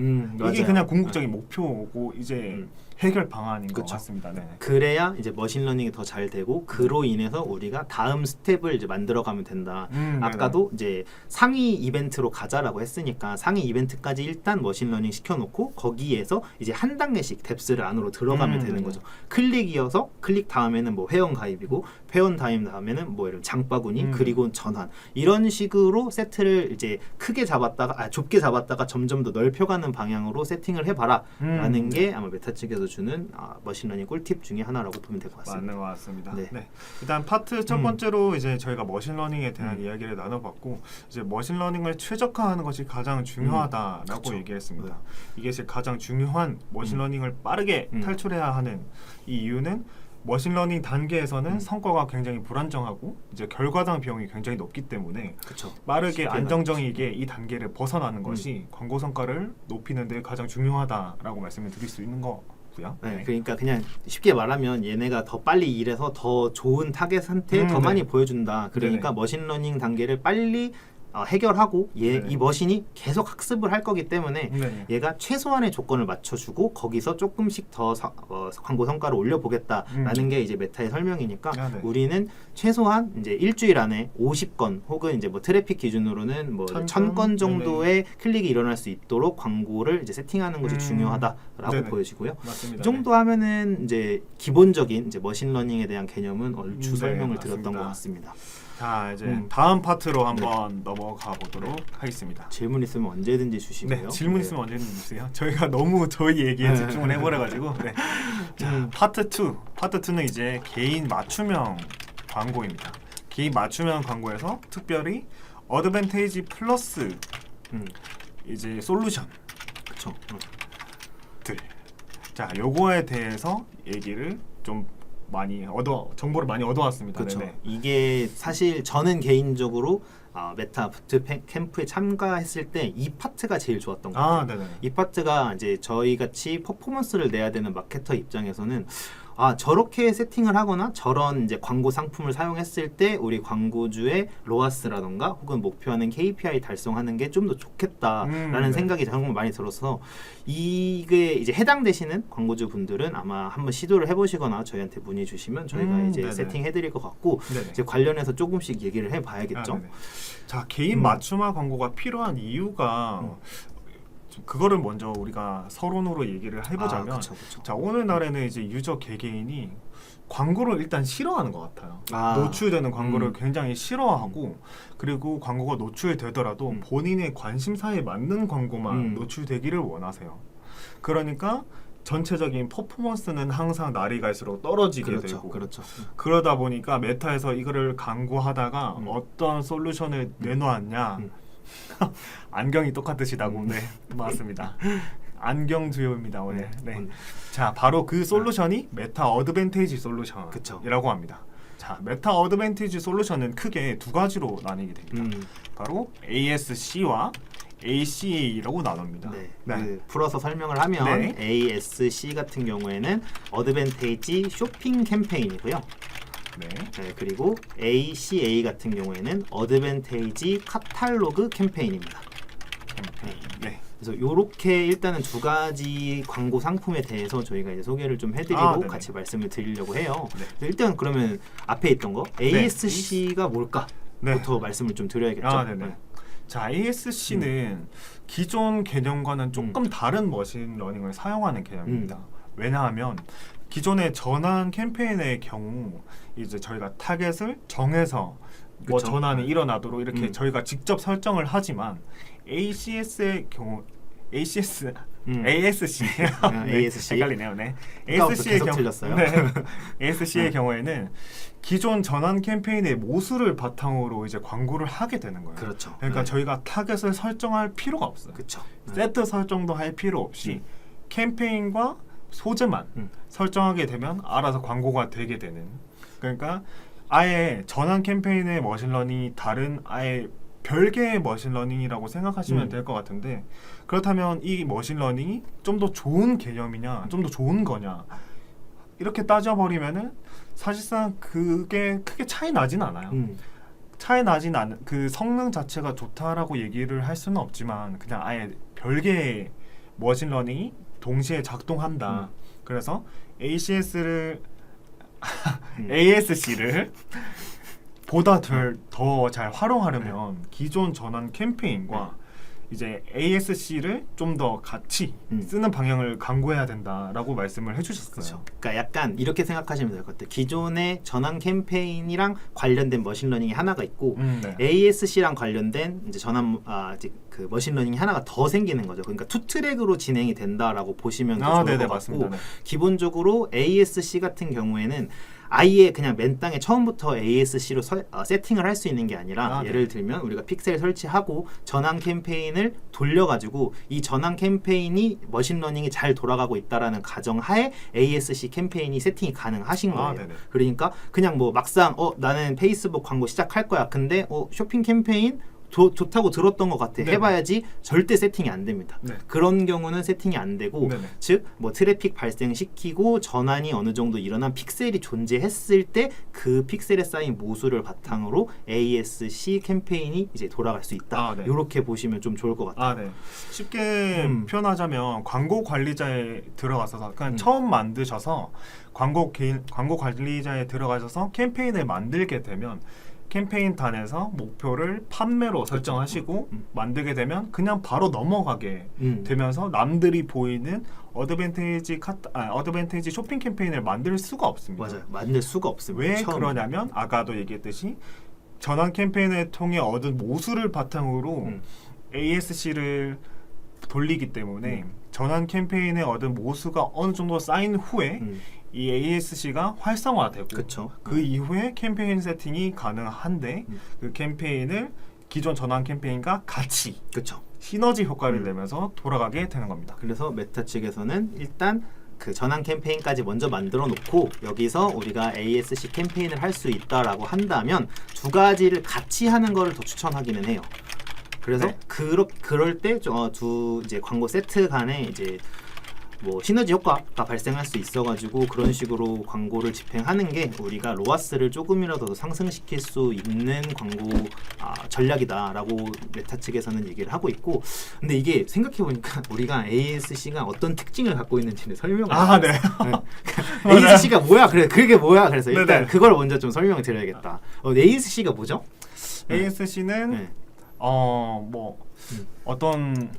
이게 그냥 궁극적인 목표고 이제 해결 방안인 것 같습니다. 네. 그래야 이제 머신러닝이 더 잘 되고 그로 인해서 우리가 다음 스텝을 이제 만들어가면 된다. 아까도 이제 상위 이벤트로 가자라고 했으니까 상위 이벤트까지 일단 머신러닝 시켜놓고 거기에서 이제 한 단계씩 뎁스를 안으로 들어가면 되는 거죠. 클릭이어서 클릭 다음에는 뭐 회원 가입이고 회원 다음에는 뭐 이런 장바구니 그리고 전환 이런 식으로 세트를 이제 크게 잡았다가 좁게 잡았다가 점점 더 넓혀가는 방향으로 세팅을 해봐라라는 게 아마 메타 측에서 알려주는 머신러닝 꿀팁 중에 하나라고 보면 될 것 같습니다. 맞는 것 같습니다. 네. 네. 일단 파트 첫 번째로 이제 저희가 머신러닝에 대한 이야기를 나눠봤고 이제 머신러닝을 최적화하는 것이 가장 중요하다라고 그렇죠. 얘기했습니다. 이게 이제 가장 중요한 머신러닝을 빠르게 탈출해야 하는 이 이유는 머신러닝 단계에서는 성과가 굉장히 불안정하고 이제 결과당 비용이 굉장히 높기 때문에 그렇죠. 빠르게 안정적이게 이 단계를 벗어나는 것이 광고 성과를 높이는 데 가장 중요하다라고 말씀을 드릴 수 있는 거고요. 네, 그러니까 그냥 쉽게 말하면 얘네가 더 빨리 일해서 더 좋은 타겟한테 더 네. 많이 보여준다. 그러니까 네네. 머신러닝 단계를 빨리 해결하고 네네. 이 머신이 계속 학습을 할 거기 때문에 네. 얘가 최소한의 조건을 맞춰주고 거기서 조금씩 더 광고 성과를 올려보겠다라는 게 이제 메타의 설명이니까 네. 우리는 최소한 이제 일주일 안에 50건 혹은 이제 뭐 트래픽 기준으로는 뭐 1000건 정도의 클릭이 일어날 수 있도록 광고를 이제 세팅하는 것이 중요하다라고 네네. 보여지고요. 맞습니다. 이 정도 하면은 이제 기본적인 이제 머신러닝에 대한 개념은 얼추 설명을 드렸던 맞습니다. 것 같습니다. 자 이제 다음 파트로 한번 넘어가 보도록 하겠습니다. 질문 있으면 언제든지 주시고요. 네, 질문 있으면 언제든 주세요. 저희가 너무 저희 얘기에 집중을 해버려가지고. 네. 자, 파트 2. 파트 2는 이제 개인 맞춤형 광고입니다. 개인 맞춤형 광고에서 특별히 어드밴테이지 플러스 이제 솔루션 그렇죠. 들. 자, 요거에 대해서 얘기를 좀 많이 정보를 많이 얻어왔습니다. 그렇죠. 네네. 이게 사실 저는 개인적으로 메타 부트 캠프에 참가했을 때 이 파트가 제일 좋았던 것 같아요. 네네. 이 파트가 이제 저희 같이 퍼포먼스를 내야 되는 마케터 입장에서는 저렇게 세팅을 하거나 저런 이제 광고 상품을 사용했을 때 우리 광고주의 로아스라던가 혹은 목표하는 KPI 달성하는 게 좀 더 좋겠다라는 네. 생각이 정말 많이 들어서 이게 이제 해당되시는 광고주 분들은 아마 한번 시도를 해보시거나 저희한테 문의 주시면 저희가 이제 네네. 세팅해드릴 것 같고 네네. 이제 관련해서 조금씩 얘기를 해봐야겠죠. 네네. 자, 개인 맞춤화 광고가 필요한 이유가 그거를 먼저 우리가 서론으로 얘기를 해보자면 그쵸. 자, 오늘날에는 이제 유저 개개인이 광고를 일단 싫어하는 것 같아요. 아. 노출되는 광고를 굉장히 싫어하고 그리고 광고가 노출되더라도 본인의 관심사에 맞는 광고만 노출되기를 원하세요. 그러니까 전체적인 퍼포먼스는 항상 날이 갈수록 떨어지게 되고 그렇죠. 그러다 보니까 메타에서 이거를 강구하다가 어떤 솔루션을 내놓았냐 안경이 똑같으시다고. 네, 맞습니다. 안경 주요입니다 오늘. 네. 자, 바로 그 솔루션이 메타 어드밴테이지 솔루션이라고 합니다. 자, 메타 어드밴테이지 솔루션은 크게 두 가지로 나뉘게 됩니다. 바로 ASC와 ACA라고 나눕니다. 네. 풀어서 설명을 하면 네. ASC 같은 경우에는 어드밴테이지 쇼핑 캠페인이고요. 네. 그리고 ACA 같은 경우에는 어드밴테이지 카탈로그 캠페인입니다. 네. 그래서 이렇게 일단은 두 가지 광고 상품에 대해서 저희가 이제 소개를 좀 해드리고 네네. 같이 말씀을 드리려고 해요. 네. 일단 그러면 앞에 있던 거 ASC가 뭘까부터 말씀을 좀 드려야겠죠. 네네. 자, ASC는 기존 개념과는 조금 다른 머신러닝을 사용하는 개념입니다. 왜냐하면 기존의 전환 캠페인의 경우 이제 저희가 타겟을 정해서 뭐 그쵸. 전환이 일어나도록 이렇게 저희가 직접 설정을 하지만 ACS의 경우 ASC ASC. 헷갈리네요. 네. ASC의 경우 틀렸어요. 네. ASC의 경우에는 기존 전환 캠페인의 모수를 바탕으로 이제 광고를 하게 되는 거예요. 그렇죠. 그러니까 저희가 타겟을 설정할 필요가 없어요. 그렇죠. 세트 설정도 할 필요 없이 캠페인과 소재만 설정하게 되면 알아서 광고가 되게 되는. 그러니까 아예 전환 캠페인의 머신러닝이 다른 아예 별개의 머신러닝이라고 생각하시면 될 것 같은데 그렇다면 이 머신러닝이 좀 더 좋은 개념이냐 좀 더 좋은 거냐 이렇게 따져버리면은 사실상 그게 크게 차이 나진 않아요. 차이 나진 않은 그 성능 자체가 좋다라고 얘기를 할 수는 없지만 그냥 아예 별개의 머신러닝이 동시에 작동한다. 그래서 ASC를 보다 더 잘 활용하려면 기존 전환 캠페인과 이제 ASC를 좀 더 같이 쓰는 방향을 강구해야 된다라고 말씀을 해주셨어요. 그렇죠. 그러니까 약간 이렇게 생각하시면 될 것 같아요. 기존의 전환 캠페인이랑 관련된 머신러닝이 하나가 있고 네. ASC랑 관련된 이제 이제 그 머신러닝이 하나가 더 생기는 거죠. 그러니까 투 트랙으로 진행이 된다라고 보시면 더 좋을 네네, 것 맞습니다. 같고 네. 기본적으로 ASC 같은 경우에는 아예 그냥 맨 땅에 처음부터 ASC로 세팅을 할 수 있는 게 아니라 네. 예를 들면 우리가 픽셀 설치하고 전환 캠페인을 돌려가지고 이 전환 캠페인이 머신러닝이 잘 돌아가고 있다라는 가정하에 ASC 캠페인이 세팅이 가능하신 거예요. 네네. 그러니까 그냥 뭐 막상 나는 페이스북 광고 시작할 거야. 근데 쇼핑 캠페인 좋다고 들었던 것 같아. 네네. 해봐야지 절대 세팅이 안 됩니다. 네. 그런 경우는 세팅이 안 되고 네네. 즉 뭐 트래픽 발생시키고 전환이 어느 정도 일어난 픽셀이 존재했을 때 그 픽셀에 쌓인 모수를 바탕으로 ASC 캠페인이 이제 돌아갈 수 있다. 네. 이렇게 보시면 좀 좋을 것 같아요. 네. 쉽게 표현하자면 광고 관리자에 들어가서 그냥 처음 만드셔서 광고 관리자에 들어가셔서 캠페인을 만들게 되면 캠페인 단에서 목표를 판매로 설정하시고 만들게 되면 그냥 바로 넘어가게 되면서 남들이 보이는 어드밴티지 쇼핑 캠페인을 만들 수가 없습니다. 맞아요. 만들 수가 없습니다. 왜 처음에. 그러냐면 아까도 얘기했듯이 전환 캠페인을 통해 얻은 모수를 바탕으로 ASC를 돌리기 때문에 전환 캠페인에 얻은 모수가 어느 정도 쌓인 후에 이 ASC가 활성화되고 그쵸. 그 이후에 캠페인 세팅이 가능한데 그 캠페인을 기존 전환 캠페인과 같이 그렇죠. 시너지 효과를 내면서 돌아가게 되는 겁니다. 그래서 메타 측에서는 일단 그 전환 캠페인까지 먼저 만들어 놓고 여기서 우리가 ASC 캠페인을 할 수 있다라고 한다면 두 가지를 같이 하는 거를 더 추천하기는 해요. 그래서 네. 그럴 때 두 이제 광고 세트 간에 이제 뭐 시너지 효과가 발생할 수 있어가지고 그런 식으로 광고를 집행하는 게 우리가 로아스를 조금이라도 더 상승시킬 수 있는 광고 전략이다라고 메타 측에서는 얘기를 하고 있고, 근데 이게 생각해보니까 우리가 ASC가 어떤 특징을 갖고 있는지는 설명을 네. ASC가 뭐야? 그게 뭐야? 그래서 일단 네네. 그걸 먼저 좀 설명을 드려야겠다. ASC가 뭐죠? ASC는 네. 어떤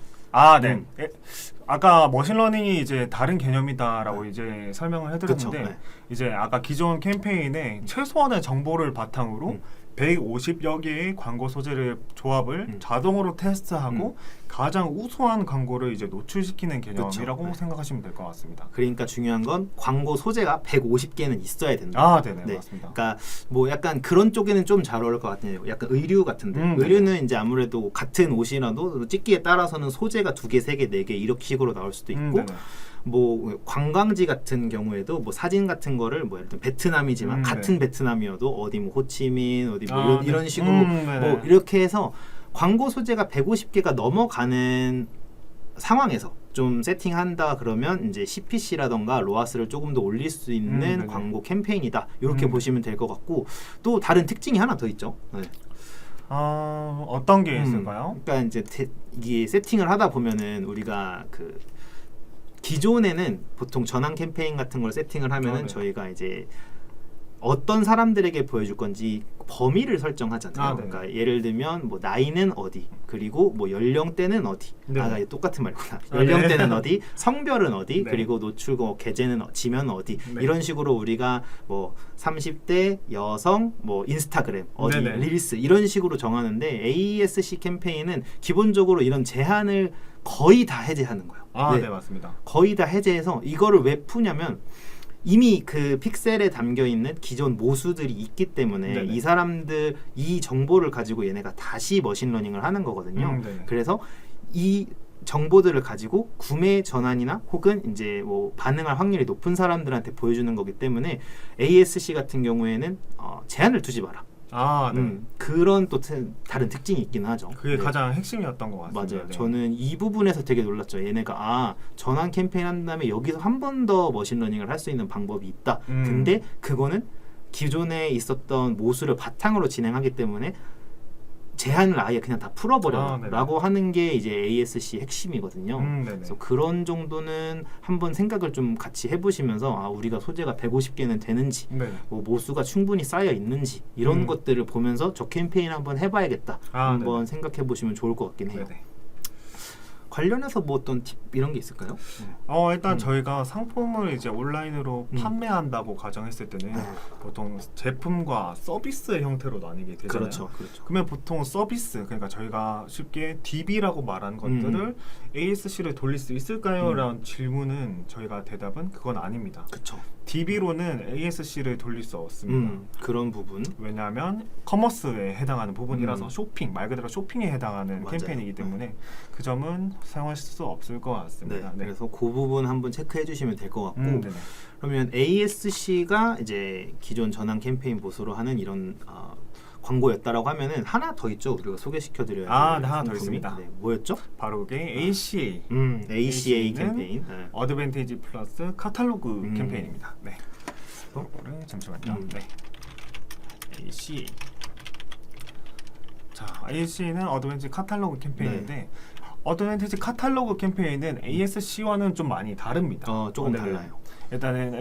아까 머신러닝이 이제 다른 개념이다라고 이제 설명을 해드렸는데 그쵸, 네. 이제 아까 기존 캠페인에 최소한의 정보를 바탕으로 150여 개의 광고 소재를 조합을 자동으로 테스트하고 가장 우수한 광고를 이제 노출시키는 개념이라고 그쵸, 생각하시면 될 것 같습니다. 그러니까 중요한 건 광고 소재가 150개는 있어야 된다. 네네, 네. 맞습니다. 그러니까 뭐 약간 그런 쪽에는 좀 잘 어울릴 것 같아요. 약간 의류 같은데 의류는 이제 아무래도 같은 옷이라도 찍기에 따라서는 소재가 2개, 3개, 4개 이렇게 식으로 나올 수도 있고 네네. 뭐 관광지 같은 경우에도 뭐 사진 같은 거를 뭐 예를 들면 베트남이지만 같은 베트남이어도 어디 뭐 호치민 어디 뭐 이런 식으로 뭐 이렇게 해서 광고 소재가 150개가 넘어가는 상황에서 좀 세팅한다 그러면 이제 CPC라던가 로아스를 조금 더 올릴 수 있는 광고 캠페인이다 이렇게 보시면 될 것 같고, 또 다른 특징이 하나 더 있죠. 네. 어떤 게 있을까요? 그러니까 이제 이게 세팅을 하다 보면은 우리가 그 기존에는 보통 전환 캠페인 같은 걸 세팅을 하면은 저희가 이제 어떤 사람들에게 보여줄 건지 범위를 설정하잖아요. 그러니까 예를 들면 뭐 나이는 어디, 그리고 뭐 연령대는 어디. 이게 똑같은 말이구나. 연령대는 어디, 성별은 어디, 그리고 노출고 계제는 지면 어디. 이런 식으로 우리가 뭐 30대 여성, 뭐 인스타그램 어디, 릴스 이런 식으로 정하는데 ASC 캠페인은 기본적으로 이런 제한을 거의 다 해제하는 거예요. 네, 맞습니다. 거의 다 해제해서 이거를 왜 푸냐면 이미 그 픽셀에 담겨 있는 기존 모수들이 있기 때문에 이 사람들 이 정보를 가지고 얘네가 다시 머신러닝을 하는 거거든요. 그래서 이 정보들을 가지고 구매 전환이나 혹은 이제 뭐 반응할 확률이 높은 사람들한테 보여주는 거기 때문에 ASC 같은 경우에는 제한을 두지 마라. 그런 또 다른 특징이 있긴 하죠. 그게 가장 핵심이었던 것 같습니다. 맞아요. 저는 이 부분에서 되게 놀랐죠. 얘네가 전환 캠페인 한 다음에 여기서 한 번 더 머신러닝을 할 수 있는 방법이 있다. 근데 그거는 기존에 있었던 모수를 바탕으로 진행하기 때문에 제한을 아예 그냥 다 풀어버려라고 하는 게 이제 ASC 핵심이거든요. 그래서 그런 정도는 한번 생각을 좀 같이 해보시면서 우리가 소재가 150개는 되는지 뭐 모수가 충분히 쌓여 있는지 이런 것들을 보면서 저 캠페인 한번 해봐야겠다 한번 생각해 보시면 좋을 것 같긴 해요. 관련해서 뭐 어떤 팁 이런 게 있을까요? 일단 저희가 상품을 이제 온라인으로 판매한다고 가정했을 때는 보통 제품과 서비스의 형태로 나뉘게 되잖아요. 그렇죠. 그러면 보통 서비스, 그러니까 저희가 쉽게 DB라고 말한 것들을 ASC를 돌릴 수 있을까요? 라는 질문은 저희가 대답은 그건 아닙니다. 그렇죠. DB로는 ASC를 돌릴 수 없습니다. 그런 부분. 왜냐하면 커머스에 해당하는 부분이라서 쇼핑, 말 그대로 쇼핑에 해당하는 맞아요. 캠페인이기 때문에 그 점은 사용하실 수 없을 것 같습니다. 네. 그래서 그 부분 한번 체크해 주시면 될 것 같고 네네. 그러면 ASC가 이제 기존 전환 캠페인 보수로 하는 이런 광고였다라고 하면은 하나 더 있죠. 우리가 소개시켜 드려야 될 네, 하나 더 상품이. 있습니다. 네, 뭐였죠? 바로 그게 ACA. ACA 는 캠페인. 네. 어드밴티지 플러스 카탈로그 음. 캠페인입니다. 네. 이거를 잠시만요. 네. ACA. 자, ACA는 어드밴티지 카탈로그 캠페인인데 어드밴티지 카탈로그 캠페인은 ASC와는 좀 많이 다릅니다. 조금 네네. 달라요. 일단은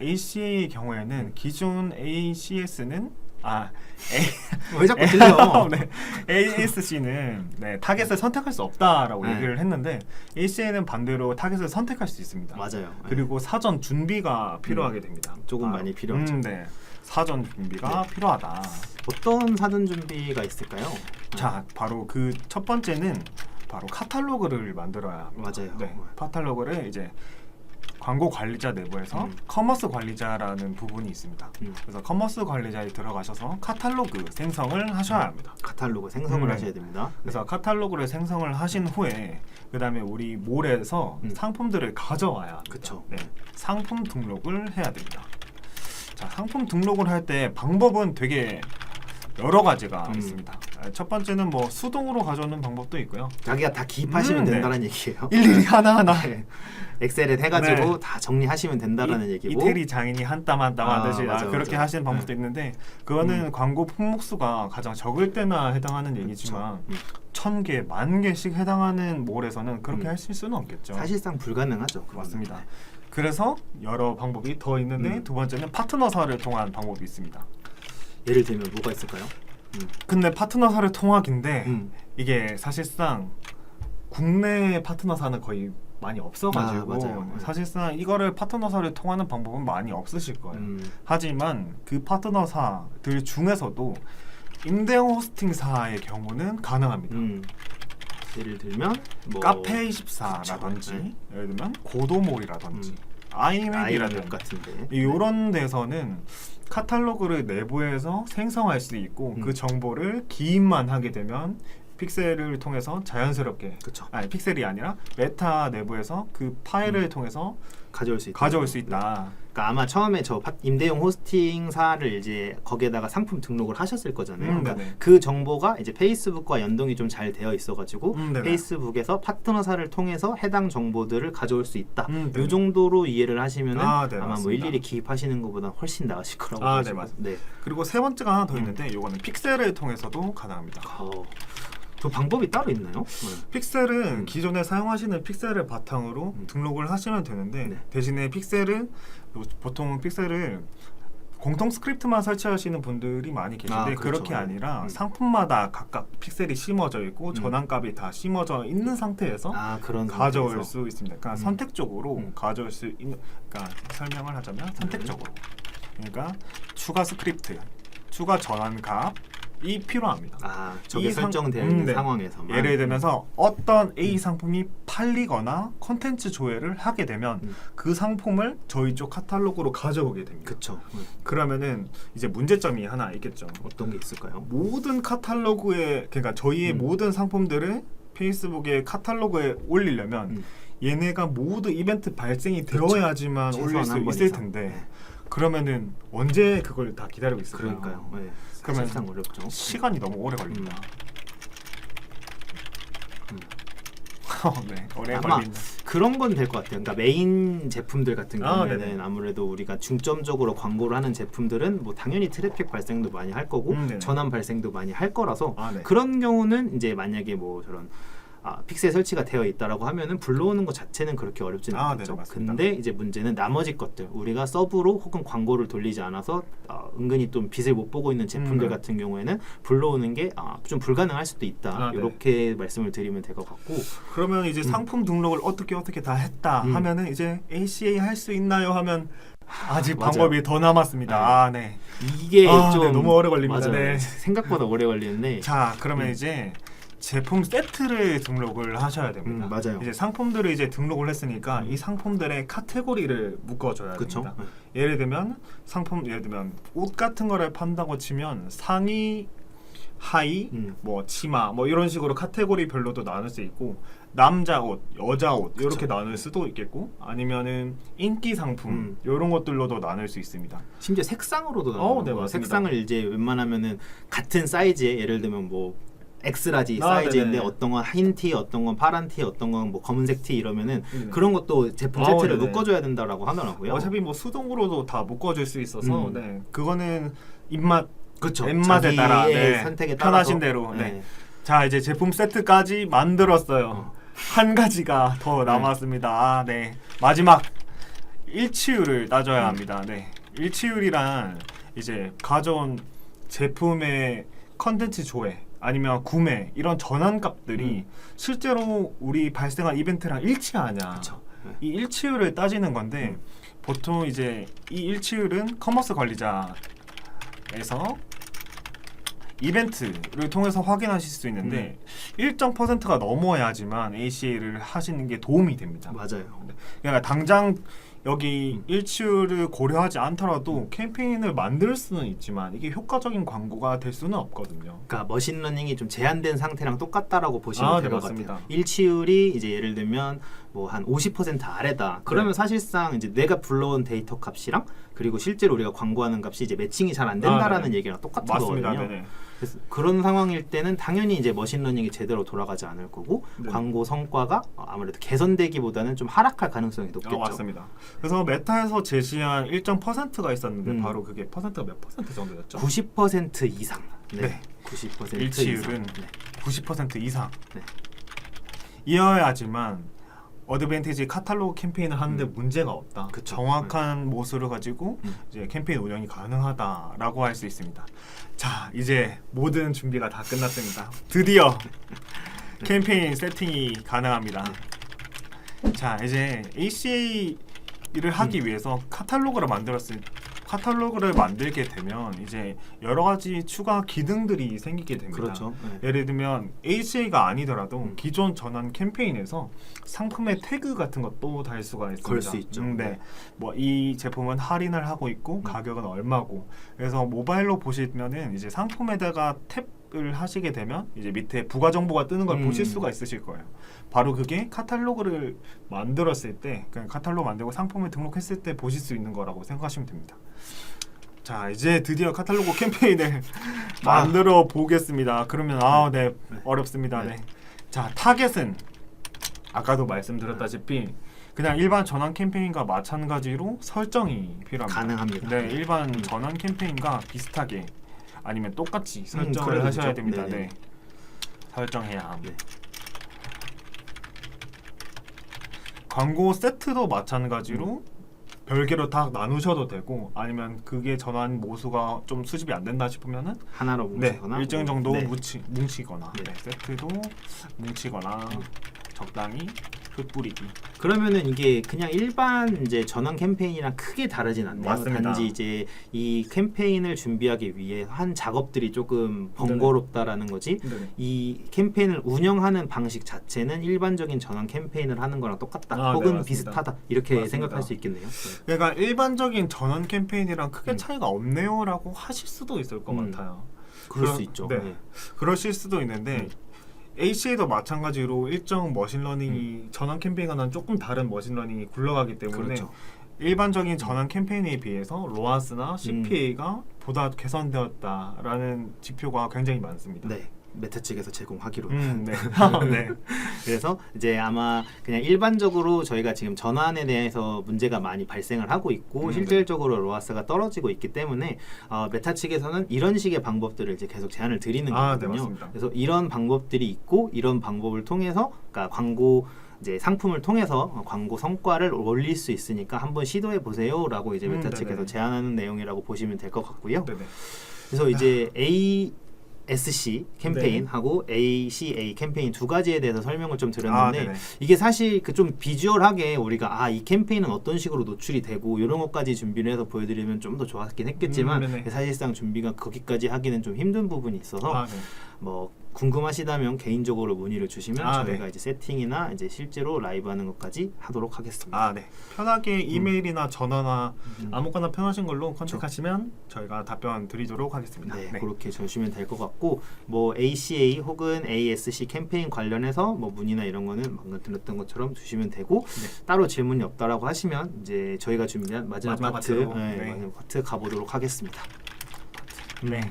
ACA의 경우에는 기존 ACS는 왜 자꾸 들려? 네. ASC는 타겟을 선택할 수 없다라고 네. 얘기를 했는데 ACA는 반대로 타겟을 선택할 수 있습니다. 맞아요. 그리고 사전 준비가 필요하게 됩니다. 조금 많이 필요하죠. 네. 사전 준비가 필요하다. 어떤 사전 준비가 있을까요? 자, 바로 그 첫 번째는 바로 카탈로그를 만들어야 합니다. 맞아요. 네. 카탈로그를 이제 광고 관리자 내부에서 커머스 관리자라는 부분이 있습니다. 그래서 커머스 관리자에 들어가셔서 카탈로그 생성을 하셔야 합니다. 카탈로그 생성을 네. 하셔야 됩니다. 그래서 카탈로그를 생성을 하신 후에 그 다음에 우리 몰에서 상품들을 가져와야 합니다. 그쵸. 네. 상품 등록을 해야 됩니다. 자, 상품 등록을 할 때 방법은 되게 여러 가지가 있습니다. 첫 번째는 뭐 수동으로 가져오는 방법도 있고요. 자기가 다 기입하시면 네. 된다는 얘기예요. 일일이 하나하나 네. 엑셀에 해가지고 네. 다 정리하시면 된다라는 얘기고. 이태리 장인이 한 땀 한 땀 하듯이 그렇게 맞아. 하시는 방법도 있는데 그거는 광고 품목수가 가장 적을 때나 해당하는 얘기지만 1000개, 10,000개씩 해당하는 몰에서는 그렇게 하실 수는 없겠죠. 사실상 불가능하죠. 맞습니다. 그래서 여러 방법이 더 있는데 두 번째는 파트너사를 통한 방법이 있습니다. 예를 들면 뭐가 있을까요? 근데 파트너사를 통하기인데 이게 사실상 국내 파트너사는 거의 많이 없어가지고 맞아요. 사실상 이거를 파트너사를 통하는 방법은 많이 없으실 거예요. 하지만 그 파트너사들 중에서도 임대형 호스팅사의 경우는 가능합니다. 예를 들면 뭐 카페24라든지 네. 예를 들면 고도몰이라든지 아이맥이라든지 같은데 이런 데서는 카탈로그를 내부에서 생성할 수 있고 그 정보를 기입만 하게 되면 픽셀을 통해서 자연스럽게 픽셀이 아니라 메타 내부에서 그 파일을 통해서 가져올 수 있다. 그러니까 아마 처음에 저 임대용 호스팅사를 이제 거기에다가 상품 등록을 하셨을 거잖아요. 그러니까 그 정보가 이제 페이스북과 연동이 좀 잘 되어 있어가지고 페이스북에서 파트너사를 통해서 해당 정보들을 가져올 수 있다. 이 정도로 이해를 하시면은 아마 뭐 일일이 기입하시는 것보다 훨씬 나으실 거라고 보시고. 네, 맞습니다. 네. 그리고 세 번째가 하나 더 있는데 이거는 픽셀을 통해서도 가능합니다. 그 방법이 따로 있나요? 픽셀은 기존에 사용하시는 픽셀을 바탕으로 등록을 하시면 되는데 대신에 픽셀은 보통 픽셀을 공통 스크립트만 설치하시는 분들이 많이 계신데 그렇게 아니라 상품마다 각각 픽셀이 심어져 있고 전환값이 다 심어져 있는 상태에서 그런 가져올 수 있습니다. 그러니까 선택적으로 가져올 수 있는, 그러니까 설명을 하자면 선택적으로, 그러니까 추가 스크립트, 추가 전환값 이 필요합니다. 저게 설정되어 있는 상황에서만. 예를 들면서 어떤 A 상품이 팔리거나 콘텐츠 조회를 하게 되면 그 상품을 저희 쪽 카탈로그로 가져오게 됩니다. 그렇죠. 그러면은 이제 문제점이 하나 있겠죠. 어떤 게 있을까요? 모든 카탈로그에, 그러니까 저희의 모든 상품들을 페이스북에 카탈로그에 올리려면 얘네가 모두 이벤트 발생이 되어야지만 올릴 수 있을 텐데 그러면은 언제 그걸 다 기다리고 있을까요? 그러니까요. 그러면 사실상 어렵죠. 시간이 너무 오래 걸립니다. 네, 오래 아마 걸린다. 그런 건 될 것 같아요. 그러니까 메인 제품들 같은 경우에는 네네. 아무래도 우리가 중점적으로 광고를 하는 제품들은 뭐 당연히 트래픽 발생도 많이 할 거고 전환 발생도 많이 할 거라서 네. 그런 경우는 이제 만약에 뭐 저런 픽스에 설치가 되어 있다라고 하면은 불러오는 것 자체는 그렇게 어렵지는 아, 않겠죠. 네, 맞습니다. 근데 이제 문제는 나머지 것들 우리가 서브로 혹은 광고를 돌리지 않아서 은근히 좀 빛을 못 보고 있는 제품들 같은 경우에는 불러오는 게 좀 불가능할 수도 있다. 네. 이렇게 말씀을 드리면 될 것 같고 그러면 이제 상품 등록을 어떻게 다 했다 하면은 이제 ACA 할 수 있나요 하면 아직 맞아요. 방법이 더 남았습니다. 네. 이게 아, 좀 네, 너무 오래 걸립니다. 맞아요. 네. 생각보다 오래 걸리는데 자, 그러면 이제 제품 세트를 등록을 하셔야 됩니다. 맞아요. 이제 상품들을 이제 등록을 했으니까 이 상품들의 카테고리를 묶어줘야 그쵸? 됩니다. 예를 들면 옷 같은 거를 판다고 치면 상의, 하의, 뭐 치마, 뭐 이런 식으로 카테고리별로도 나눌 수 있고 남자 옷, 여자 옷 이렇게 나눌 수도 있겠고 아니면은 인기 상품 이런 것들로도 나눌 수 있습니다. 심지어 색상으로도 나와요. 네, 맞습니다. 색상을 이제 웬만하면은 같은 사이즈에 예를 들면 뭐 엑스라지 아, 사이즈인데 네네. 어떤 건 흰 티, 어떤 건 파란 티, 어떤 건 뭐 검은색 티 이러면은 네네. 그런 것도 제품 세트를 네네. 묶어줘야 된다라고 하더라고요. 어차피 뭐 수동으로도 다 묶어줄 수 있어서 네, 그거는 입맛 그렇죠. 입맛에 따라 자기의 선택에 따라서 편하신 대로 네. 자, 이제 제품 세트까지 만들었어요. 한 가지가 더 남았습니다. 네. 마지막 일치율을 따져야 합니다. 네. 일치율이란 이제 가져온 제품의 컨텐츠 조회 아니면 구매 이런 전환값들이 실제로 우리 발생한 이벤트랑 일치하냐. 그쵸. 네. 이 일치율을 따지는 건데 보통 이제 이 일치율은 커머스 관리자에서 이벤트를 통해서 확인하실 수 있는데 일정 %가 넘어야지만 ACA를 하시는 게 도움이 됩니다. 맞아요. 그러니까 당장 여기 일치율을 고려하지 않더라도 캠페인을 만들 수는 있지만 이게 효과적인 광고가 될 수는 없거든요. 그러니까 머신러닝이 좀 제한된 상태랑 똑같다라고 보시면 네, 될 것 맞습니다. 같아요. 일치율이 이제 예를 들면 뭐 한 50% 아래다. 그러면 네. 사실상 이제 내가 불러온 데이터 값이랑 그리고 실제로 우리가 광고하는 값이 이제 매칭이 잘 안 된다라는 네. 얘기랑 똑같은 맞습니다. 거거든요. 네네. 그래서 그런 상황일 때는 당연히 이제 머신러닝이 제대로 돌아가지 않을 거고 네. 광고 성과가 아무래도 개선되기보다는 좀 하락할 가능성이 높겠죠. 맞습니다. 그래서 메타에서 제시한 일정 %가 있었는데 바로 그게 퍼센트가 몇 % 정도였죠? 90% 이상. 네. 네. 90% 일치율은 이상. 네. 90% 이상. 네. 이어야지만 어드밴티지 카탈로그 캠페인을 하는데 문제가 없다. 그쵸. 정확한 모수를 가지고 이제 캠페인 운영이 가능하다라고 할 수 있습니다. 자, 이제 모든 준비가 다 끝났습니다. 드디어 캠페인 세팅이 가능합니다. 자, 이제 ACA를 하기 위해서 카탈로그를 만들게 되면 이제 여러 가지 추가 기능들이 생기게 됩니다. 그렇죠. 네. 예를 들면 ACA가 아니더라도 기존 전환 캠페인에서 상품의 태그 같은 것도 달 수가 있습니다. 걸 수 있죠. 네. 뭐 이 제품은 할인을 하고 있고 가격은 얼마고. 그래서 모바일로 보시면은 이제 상품에다가 탭을 하시게 되면 이제 밑에 부가 정보가 뜨는 걸 보실 수가 있으실 거예요. 바로 그게 카탈로그를 만들었을 때, 그러니까 카탈로그 만들고 상품을 등록했을 때 보실 수 있는 거라고 생각하시면 됩니다. 자, 이제 드디어 카탈로그 캠페인을 만들어 보겠습니다. 그러면 네, 어렵습니다. 네. 자, 타겟은 아까도 말씀드렸다시피 그냥 일반 전환 캠페인과 마찬가지로 설정이 필요합니다. 가능합니다. 네, 일반 전환 캠페인과 비슷하게 아니면 똑같이 설정을 그래도 하셔야 되죠. 됩니다. 네네. 네. 설정해야 합니다. 네. 광고 세트도 마찬가지로 별개로 다 나누셔도 되고 아니면 그게 전환 모수가 좀 수집이 안 된다 싶으면은 하나로 뭉치거나 일정 정도 네. 뭉치거나 네. 네, 세트도 뭉치거나 적당히 흩뿌리기. 그러면은 이게 그냥 일반 이제 전환 캠페인이랑 크게 다르진 않네요. 맞습니다. 단지 이제 이 캠페인을 준비하기 위해 한 작업들이 조금 번거롭다라는 거지. 네네. 이 캠페인을 운영하는 방식 자체는 일반적인 전환 캠페인을 하는 거랑 똑같다. 네, 혹은 맞습니다. 비슷하다. 이렇게 맞습니다. 생각할 수 있겠네요. 네. 그러니까 일반적인 전환 캠페인이랑 크게 차이가 없네요라고 하실 수도 있을 것 같아요. 그럴 수 있죠. 네. 네. 그러실 수도 있는데 ACA도 마찬가지로 일정 머신러닝이 전환 캠페인과는 조금 다른 머신러닝이 굴러가기 때문에 그렇죠. 일반적인 전환 캠페인에 비해서 로아스나 CPA가 보다 개선되었다라는 지표가 굉장히 많습니다. 네. 메타 측에서 제공하기로. 네. 네. 그래서 이제 아마 그냥 일반적으로 저희가 지금 전환에 대해서 문제가 많이 발생을 하고 있고 실질적으로 로아스가 떨어지고 있기 때문에 메타 측에서는 이런 식의 방법들을 이제 계속 제안을 드리는 네, 거거든요. 맞습니다. 그래서 이런 방법들이 있고 이런 방법을 통해서 그러니까 광고 이제 상품을 통해서 광고 성과를 올릴 수 있으니까 한번 시도해 보세요라고 이제 메타 측에서 네네. 제안하는 내용이라고 보시면 될 것 같고요. 네네. 그래서 이제 ASC 캠페인하고 ACA 캠페인 두 가지에 대해서 설명을 좀 드렸는데 네네. 이게 사실 그 좀 비주얼하게 우리가 이 캠페인은 어떤 식으로 노출이 되고 이런 것까지 준비를 해서 보여드리면 좀 더 좋았긴 했겠지만 네네. 사실상 준비가 거기까지 하기는 좀 힘든 부분이 있어서 네. 뭐 궁금하시다면 개인적으로 문의를 주시면 저희가 네. 이제 세팅이나 이제 실제로 라이브하는 것까지 하도록 하겠습니다. 네. 편하게 이메일이나 전화나 음. 아무거나 편하신 걸로 컨택하시면 저희가 답변 드리도록 하겠습니다. 네, 그렇게 주시면 될 것 같고 뭐 ACA 혹은 ASC 캠페인 관련해서 뭐 문의나 이런 거는 방금 들었던 것처럼 주시면 되고 따로 질문이 없다라고 하시면 이제 저희가 준비한 마지막 파트, 파트로. 마지막 파트 가보도록 하겠습니다. 네.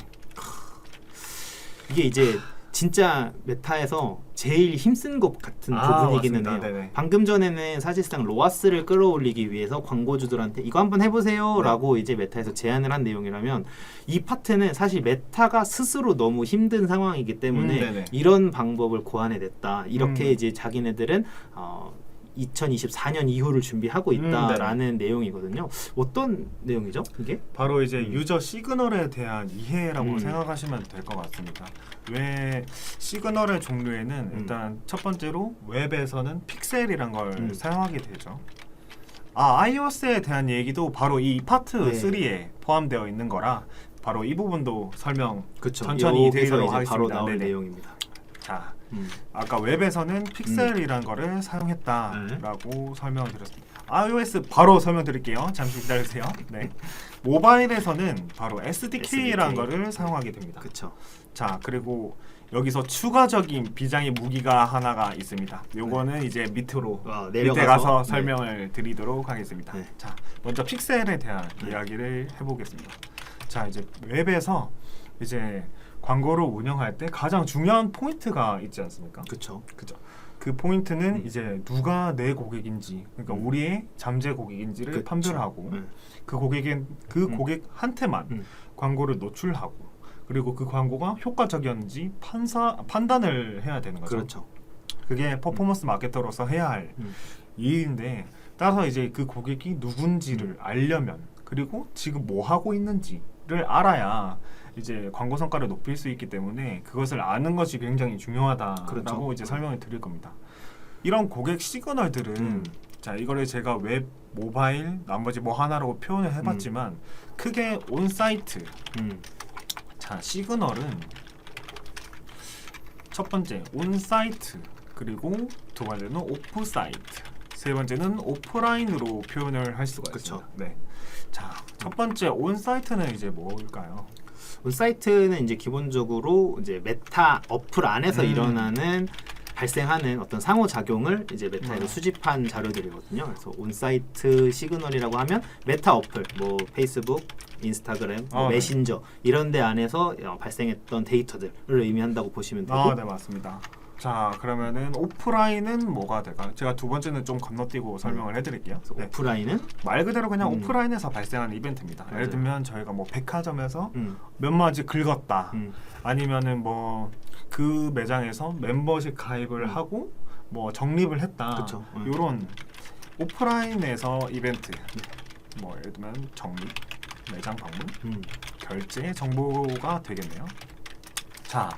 이게 이제 진짜 메타에서 제일 힘쓴 것 같은 부분이기는 맞습니다. 해요. 네네. 방금 전에는 사실상 로아스를 끌어올리기 위해서 광고주들한테 이거 한번 해보세요라고 이제 메타에서 제안을 한 내용이라면 이 파트는 사실 메타가 스스로 너무 힘든 상황이기 때문에 네네. 이런 방법을 고안해냈다. 이렇게 음. 이제 자기네들은 2024년 이후를 준비하고 있다라는 내용이거든요. 어떤 내용이죠, 이게? 바로 이제 유저 시그널에 대한 이해라고 음. 생각하시면 될 것 같습니다. 왜 시그널의 종류에는 일단 첫 번째로 웹에서는 픽셀이란 걸 사용하게 되죠. iOS에 대한 얘기도 바로 이 파트 네. 3에 포함되어 있는 거라 바로 이 부분도 설명 그쵸. 천천히 여기서 드리도록 이제 하겠습니다. 바로 나올 네네. 내용입니다. 자, 아까 웹에서는 픽셀이란 거를 네. 사용했다라고 설명을 드렸습니다. iOS 바로 설명드릴게요. 잠시 기다리세요. 네. 모바일에서는 바로 SDK라는 거를 사용하게 됩니다. 그렇죠. 자, 그리고 여기서 추가적인 비장의 무기가 하나가 있습니다. 요거는 이제 밑으로 밑에 가서 설명을 드리도록 하겠습니다. 네. 자, 먼저 픽셀에 대한 이야기를 해보겠습니다. 자, 이제 웹에서 이제 광고를 운영할 때 가장 중요한 포인트가 있지 않습니까? 그렇죠. 그죠. 그 포인트는 이제 누가 내 고객인지, 그러니까 우리의 잠재 고객인지를 그쵸. 판별하고 그 고객한테만 광고를 노출하고 그리고 그 광고가 효과적이었는지 판단을 해야 되는 거죠. 그렇죠. 그게 퍼포먼스 마케터로서 해야 할 일인데 따라서 이제 그 고객이 누군지를 알려면 그리고 지금 뭐 하고 있는지를 알아야 이제 광고 성과를 높일 수 있기 때문에 그것을 아는 것이 굉장히 중요하다라고 그렇죠. 이제 설명을 드릴 겁니다. 이런 고객 시그널들은 자, 이거를 제가 웹, 모바일, 나머지 뭐 하나로 표현을 해봤지만 크게 온 사이트. 자, 시그널은 첫 번째 온 사이트, 그리고 두 번째는 오프 사이트, 세 번째는 오프라인으로 표현을 할 수가 있습니다. 네. 자, 첫 번째 온 사이트는 이제 뭘까요? 사이트는 이제 기본적으로 이제 메타 어플 안에서 일어나는 발생하는 어떤 상호작용을 이제 메타에서 수집한 자료들이거든요. 그래서 온사이트 시그널이라고 하면 메타 어플, 뭐 페이스북, 인스타그램, 메신저 이런 데 안에서 발생했던 데이터들을 의미한다고 보시면 되고 네, 맞습니다. 자, 그러면은 오프라인은 뭐가 될까요? 제가 두 번째는 좀 건너뛰고 설명을 해드릴게요. 네. 오프라인은 말 그대로 그냥 오프라인에서 발생하는 이벤트입니다. 맞아요. 예를 들면 저희가 뭐 백화점에서 몇 마디 긁었다, 아니면은 뭐 그 매장에서 멤버십 가입을 하고 뭐 적립을 했다. 그쵸. 이런 오프라인에서 이벤트, 뭐 예를 들면 적립, 매장 방문, 결제 정보가 되겠네요. 자,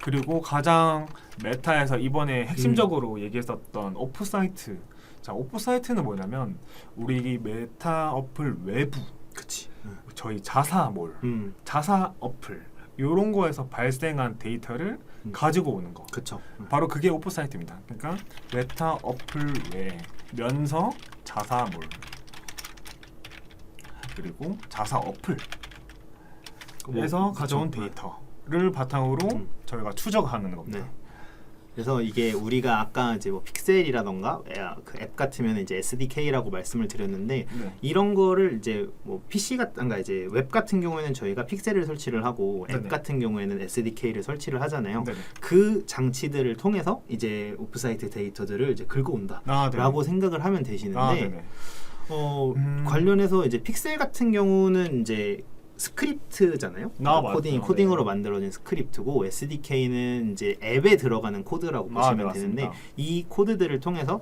그리고 가장 메타에서 이번에 핵심적으로 얘기했었던 오프사이트. 자, 오프사이트는 뭐냐면 우리 메타 어플 외부, 그치. 저희 자사몰, 자사 어플 요런 거에서 발생한 데이터를 가지고 오는 거. 그쵸. 바로 그게 오프사이트입니다. 그러니까 메타 어플 외 면서 자사몰 그리고 자사 어플에서 가져온 데이터를 바탕으로 저희가 추적하는 겁니다. 네. 그래서 이게 우리가 아까 이제 뭐 픽셀이라던가 그 앱 같으면 이제 SDK라고 말씀을 드렸는데 네. 이런 거를 이제 뭐 PC 같은가 이제 웹 같은 경우에는 저희가 픽셀을 설치를 하고 앱 네네. 같은 경우에는 SDK를 설치를 하잖아요. 네네. 그 장치들을 통해서 이제 오프사이트 데이터들을 이제 긁어온다라고 네네. 생각을 하면 되시는데 네네. 관련해서 이제 픽셀 같은 경우는 이제 스크립트잖아요. 맞죠. 코딩으로 네. 만들어진 스크립트고 SDK는 이제 앱에 들어가는 코드라고 보시면 네, 되는데 맞습니다. 이 코드들을 통해서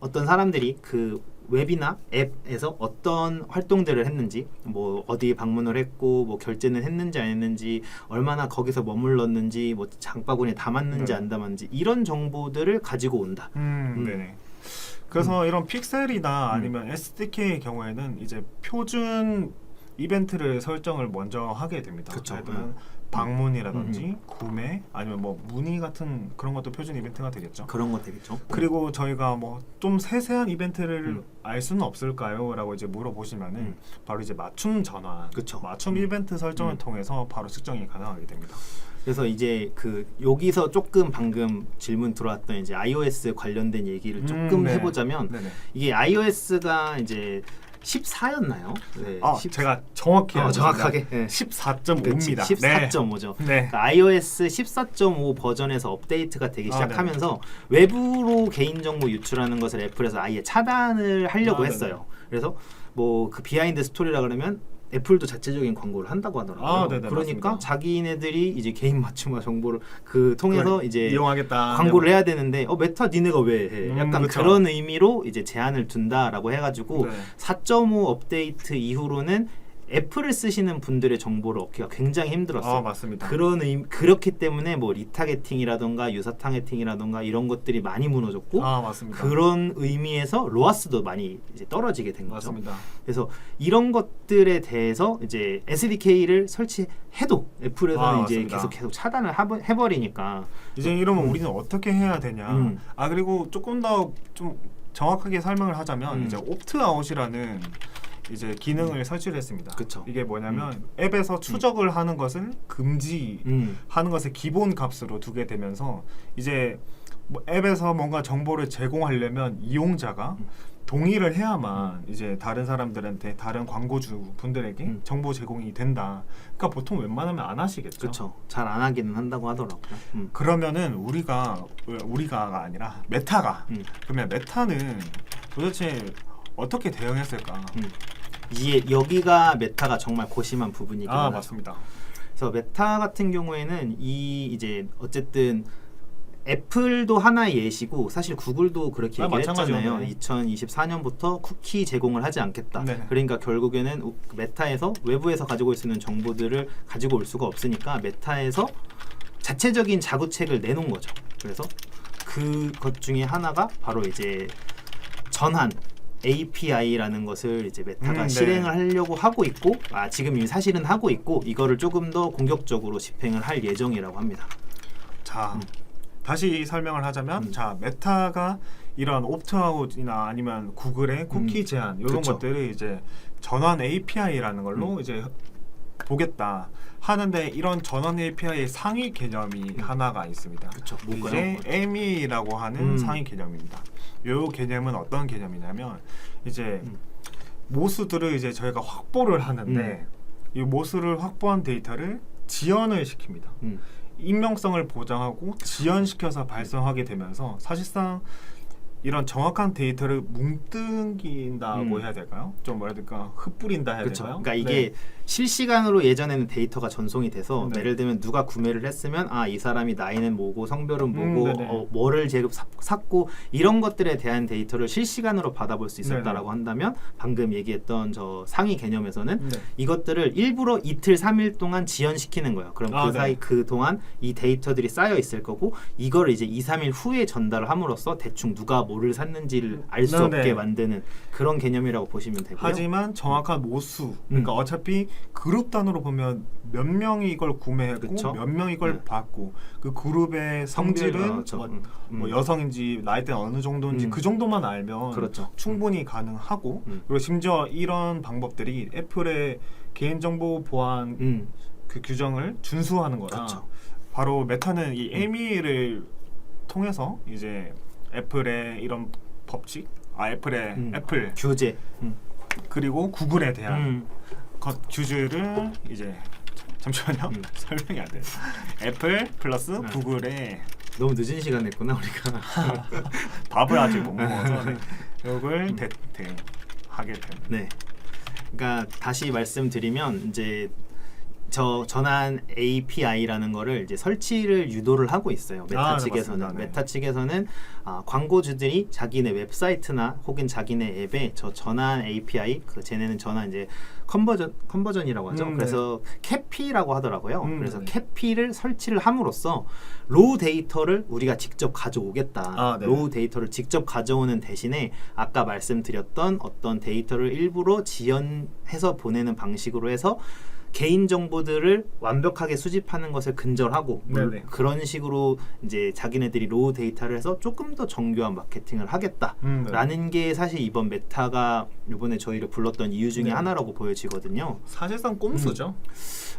어떤 사람들이 그 웹이나 앱에서 어떤 활동들을 했는지, 뭐 어디 방문을 했고, 뭐 결제는 했는지 안 했는지, 얼마나 거기서 머물렀는지, 뭐 장바구니에 담았는지 네. 안 담았는지 이런 정보들을 가지고 온다. 네네. 그래서 이런 픽셀이나 아니면 SDK의 경우에는 이제 표준 이벤트를 설정을 먼저 하게 됩니다. 그쵸. 예를 들면 방문이라든지 구매 아니면 뭐 문의 같은 그런 것도 표준 이벤트가 되겠죠. 그런 거 되겠죠. 그리고 저희가 뭐 좀 세세한 이벤트를 알 수는 없을까요? 라고 이제 물어보시면은 바로 이제 맞춤 전환, 그쵸. 맞춤 이벤트 설정을 통해서 바로 측정이 가능하게 됩니다. 그래서 이제 그 여기서 조금 방금 질문 들어왔던 이제 iOS 관련된 얘기를 조금 네. 해보자면 네네. 이게 iOS가 이제 14였나요? 네, 제가 정확히 정확하게 네. 14.5입니다. 14.5죠. 네. 그러니까 iOS 14.5 버전에서 업데이트가 되기 시작하면서 외부로 개인정보 유출하는 것을 애플에서 아예 차단을 하려고 했어요. 그래서 뭐 그 비하인드 스토리라 그러면 애플도 자체적인 광고를 한다고 하더라고요. 네네, 그러니까 맞습니다. 자기네들이 이제 개인 맞춤화 정보를 그 통해서 이제 이용하겠다. 광고를 해야 되는데 메타 니네가 왜 해? 약간 그쵸. 그런 의미로 이제 제한을 둔다라고 해가지고 네. 4.5 업데이트 이후로는 애플을 쓰시는 분들의 정보를 얻기가 굉장히 힘들었어요. 맞습니다. 그렇기 때문에 뭐 리타게팅이라던가 유사 타겟팅이라던가 이런 것들이 많이 무너졌고 맞습니다. 그런 의미에서 로아스도 많이 이제 떨어지게 된 거죠. 맞습니다. 그래서 이런 것들에 대해서 이제 SDK를 설치해도 애플에서는 이제 맞습니다. 계속 차단을 해버리니까 이제 이러면 우리는 어떻게 해야 되냐? 그리고 조금 더 좀 정확하게 설명을 하자면 이제 옵트아웃이라는 이제 기능을 설치를 했습니다. 그쵸. 이게 뭐냐면 앱에서 추적을 하는 것을 금지하는 것을 기본 값으로 두게 되면서 이제 뭐 앱에서 뭔가 정보를 제공하려면 이용자가 동의를 해야만 이제 다른 사람들한테 다른 광고주 분들에게 정보 제공이 된다. 그러니까 보통 웬만하면 안 하시겠죠. 그렇죠. 잘 안 하기는 한다고 하더라고요. 그러면은 우리가 아니라 메타가 그러면 메타는 도대체 어떻게 대응했을까? 이게 여기가 메타가 정말 고심한 부분이긴 하죠. 맞습니다. 그래서 메타 같은 경우에는 이 이제 어쨌든 애플도 하나의 예시고 사실 구글도 그렇게 얘기를 했잖아요. 네. 2024년부터 쿠키 제공을 하지 않겠다. 네. 그러니까 결국에는 메타에서 외부에서 가지고 올 수 있는 정보들을 가지고 올 수가 없으니까 메타에서 자체적인 자구책을 내놓은 거죠. 그래서 그것 중에 하나가 바로 이제 전환 API라는 것을 이제 메타가 실행을 하려고 하고 있고 지금 이미 사실은 하고 있고 이거를 조금 더 공격적으로 집행을 할 예정이라고 합니다. 자, 다시 설명을 하자면 자, 메타가 이런 옵트아웃이나 아니면 구글의 쿠키 제한 이런 그쵸. 것들을 이제 전환 API라는 걸로 이제 보겠다 하는데 이런 전환 API의 상위 개념이 하나가 있습니다. 그렇죠. 이제 ME라고 하는 상위 개념입니다. 이 개념은 어떤 개념이냐면 이제 모수들을 이제 저희가 확보를 하는데 이 모수를 확보한 데이터를 지연을 시킵니다. 익명성을 보장하고 지연시켜서 발송하게 되면서 사실상 이런 정확한 데이터를 뭉뚱긴다고 해야 될까요? 좀 뭐라 해야 될까? 흩뿌린다 해야 그렇죠. 될까요? 그러니까 이게 실시간으로 예전에는 데이터가 전송이 돼서 네. 예를 들면 누가 구매를 했으면 이 사람이 나이는 뭐고 성별은 뭐고 네네. 뭐를 샀고 이런 것들에 대한 데이터를 실시간으로 받아볼 수 있었다라고 한다면 방금 얘기했던 저 상위 개념에서는 이것들을 일부러 이틀 3일 동안 지연시키는 거예요. 그럼 그 사이 그동안 이 데이터들이 쌓여 있을 거고 이걸 이제 2, 3일 후에 전달을 함으로써 대충 누가 뭐를 샀는지를 알 수 없게 만드는 그런 개념이라고 보시면 되고요. 하지만 정확한 모수 그러니까 어차피 그룹 단위로 보면 몇 명이 이걸 구매했고 그쵸? 몇 명이 이걸 받고 그 그룹의 성질은 뭐 여성인지 나이대는 어느 정도인지 그 정도만 알면 그렇죠. 충분히 가능하고 그리고 심지어 이런 방법들이 애플의 개인정보 보안 그 규정을 준수하는 거라 그렇죠. 바로 메타는 이 ME를 통해서 이제 애플의 이런 법칙, 애플의 애플 규제. 그리고 구글에 대한 규제를 이제 잠시만요. 설명이 안 돼요. 애플 플러스 구글의 너무 늦은 시간에 했구나 우리가. 밥을 아직 못 먹어서 이걸 하게 됩니다. 네. 그러니까 다시 말씀드리면 이제 전환 API라는 거를 이제 설치를 유도를 하고 있어요. 메타 네, 측에서는. 맞습니다. 네. 메타 측에서는 광고주들이 자기네 웹사이트나 혹은 자기네 앱에 저 전환 API, 쟤네는 전환 이제 컨버전이라고 하죠. 그래서 캐피라고 하더라고요. 그래서 캐피를 설치를 함으로써 로우 데이터를 우리가 직접 가져오겠다. 로우 데이터를 직접 가져오는 대신에 아까 말씀드렸던 어떤 데이터를 일부러 지연해서 보내는 방식으로 해서 개인 정보들을 완벽하게 수집하는 것을 근절하고 그런 식으로 이제 자기네들이 로우 데이터를 해서 조금 더 정교한 마케팅을 하겠다라는 게 사실 이번 메타가 이번에 저희를 불렀던 이유 중에 하나라고 보여지거든요. 사실상 꼼수죠.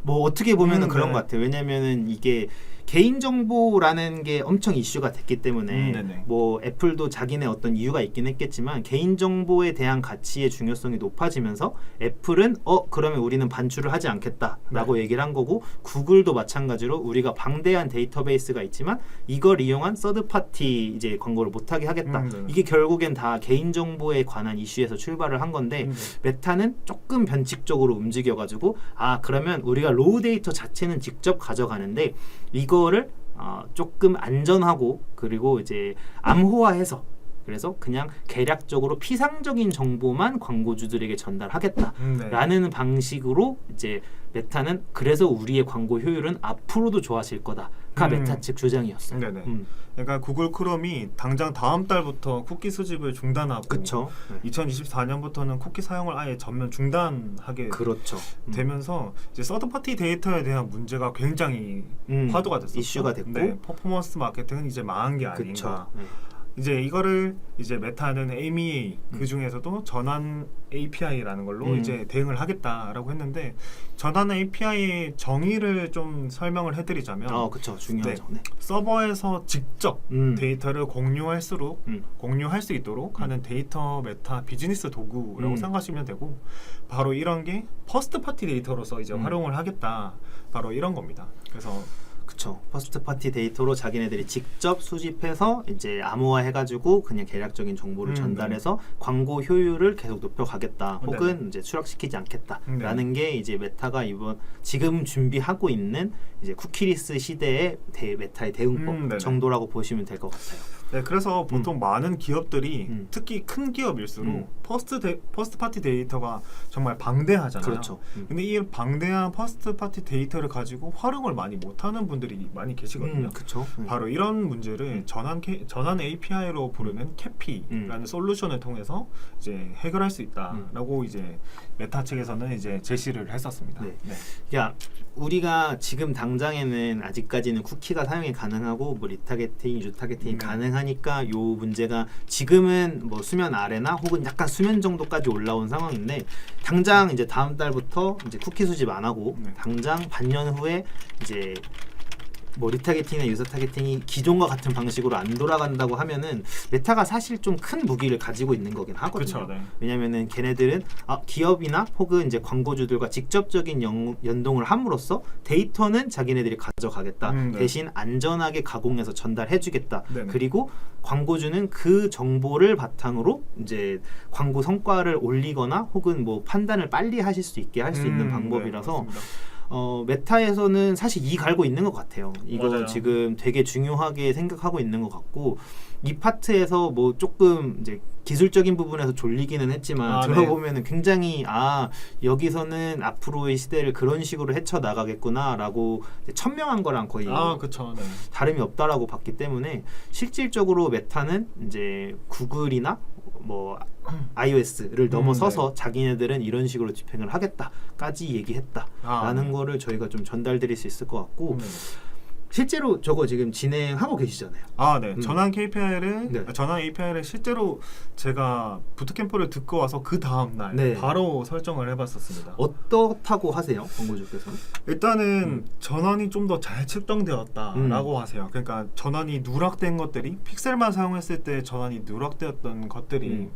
뭐 어떻게 보면은 그런 것 같아요. 왜냐면은 이게 개인 정보라는 게 엄청 이슈가 됐기 때문에 뭐 애플도 자기네 어떤 이유가 있긴 했겠지만 개인 정보에 대한 가치의 중요성이 높아지면서 애플은 그러면 우리는 반출을 하지 않겠다라고 얘기를 한 거고 구글도 마찬가지로 우리가 방대한 데이터베이스가 있지만 이걸 이용한 서드 파티 이제 광고를 못하게 하겠다. 이게 결국엔 다 개인 정보에 관한 이슈에서 출발을 한 건데 메타는 조금 변칙적으로 움직여가지고 그러면 우리가 로우 데이터 자체는 직접 가져가는데 이거를 조금 안전하고 그리고 이제 암호화해서 그래서 그냥 계략적으로 피상적인 정보만 광고주들에게 전달하겠다라는 방식으로 이제 메타는 그래서 우리의 광고 효율은 앞으로도 좋아질 거다가 메타 측 주장이었어요. 그러니까 구글 크롬이 당장 다음 달부터 쿠키 수집을 중단하고 그쵸. 2024년부터는 쿠키 사용을 아예 전면 중단하게 되면서 이제 서드 파티 데이터에 대한 문제가 굉장히 화두가 됐었죠. 이슈가 됐고 퍼포먼스 마케팅은 이제 망한 게 아닌가. 이제 이거를 이제 메타는 AMA 그 중에서도 전환 API라는 걸로 이제 대응을 하겠다라고 했는데 전환 API의 정의를 좀 설명을 해드리자면, 그렇죠, 중요하죠. 서버에서 직접 데이터를 공유할 수 있도록 하는 데이터 메타 비즈니스 도구라고 생각하시면 되고, 바로 이런 게 퍼스트 파티 데이터로서 이제 활용을 하겠다, 바로 이런 겁니다. 그래서 그쵸. 퍼스트 파티 데이터로 자기네들이 직접 수집해서 이제 암호화 해가지고 그냥 계략적인 정보를 전달해서 광고 효율을 계속 높여가겠다, 혹은 이제 추락시키지 않겠다라는 게 이제 메타가 지금 준비하고 있는 이제 쿠키리스 시대의 메타의 대응법 정도라고 보시면 될 것 같아요. 네, 그래서 보통 많은 기업들이 특히 큰 기업일수록 퍼스트 파티 데이터가 정말 방대하잖아요. 그렇죠. 근데 이 방대한 퍼스트 파티 데이터를 가지고 활용을 많이 못하는 분들이 많이 계시거든요. 그렇죠. 바로 이런 문제를 전환 API로 부르는 캐피라는 솔루션을 통해서 이제 해결할 수 있다라고 이제 메타 측에서는 이제 제시를 했었습니다. 야, 우리가 지금 당장에는 아직까지는 쿠키가 사용이 가능하고 뭐 리타게팅, 유타게팅이 가능하니까 요 문제가 지금은 뭐 수면 아래나 혹은 약간 수면 정도까지 올라온 상황인데, 당장 이제 다음 달부터 이제 쿠키 수집 안 하고 당장 반년 후에 이제 뭐 리타게팅이나 유저 타게팅이 기존과 같은 방식으로 안 돌아간다고 하면은 메타가 사실 좀 큰 무기를 가지고 있는 거긴 하거든요. 그쵸, 왜냐면은 걔네들은 기업이나 혹은 이제 광고주들과 직접적인 연동을 함으로써 데이터는 자기네들이 가져가겠다. 대신 안전하게 가공해서 전달해주겠다. 그리고 광고주는 그 정보를 바탕으로 이제 광고 성과를 올리거나 혹은 뭐 판단을 빨리 하실 수 있게 할 수 있는 방법이라서. 메타에서는 사실 이 갈고 있는 것 같아요. 이거 맞아요. 지금 되게 중요하게 생각하고 있는 것 같고, 이 파트에서 뭐 조금 이제 기술적인 부분에서 졸리기는 했지만 들어보면은 굉장히 여기서는 앞으로의 시대를 그런 식으로 헤쳐 나가겠구나라고 천명한 거랑 거의 다름이 없다라고 봤기 때문에 실질적으로 메타는 이제 구글이나 뭐 iOS를 넘어서서 자기네들은 이런 식으로 집행을 하겠다까지 얘기했다라는 거를 저희가 좀 전달드릴 수 있을 것 같고, 실제로 저거 지금 진행하고 계시잖아요. 아, 네. 전환 KPI를 네. 전환 API를 실제로 제가 부트캠프를 듣고 와서 그 다음 날 네. 바로 설정을 해봤었습니다. 어떻다고 하세요, 광고주께서? 일단은 전환이 좀 더 잘 측정되었다라고 하세요. 그러니까 전환이 누락된 것들이 픽셀만 사용했을 때 전환이 누락되었던 것들이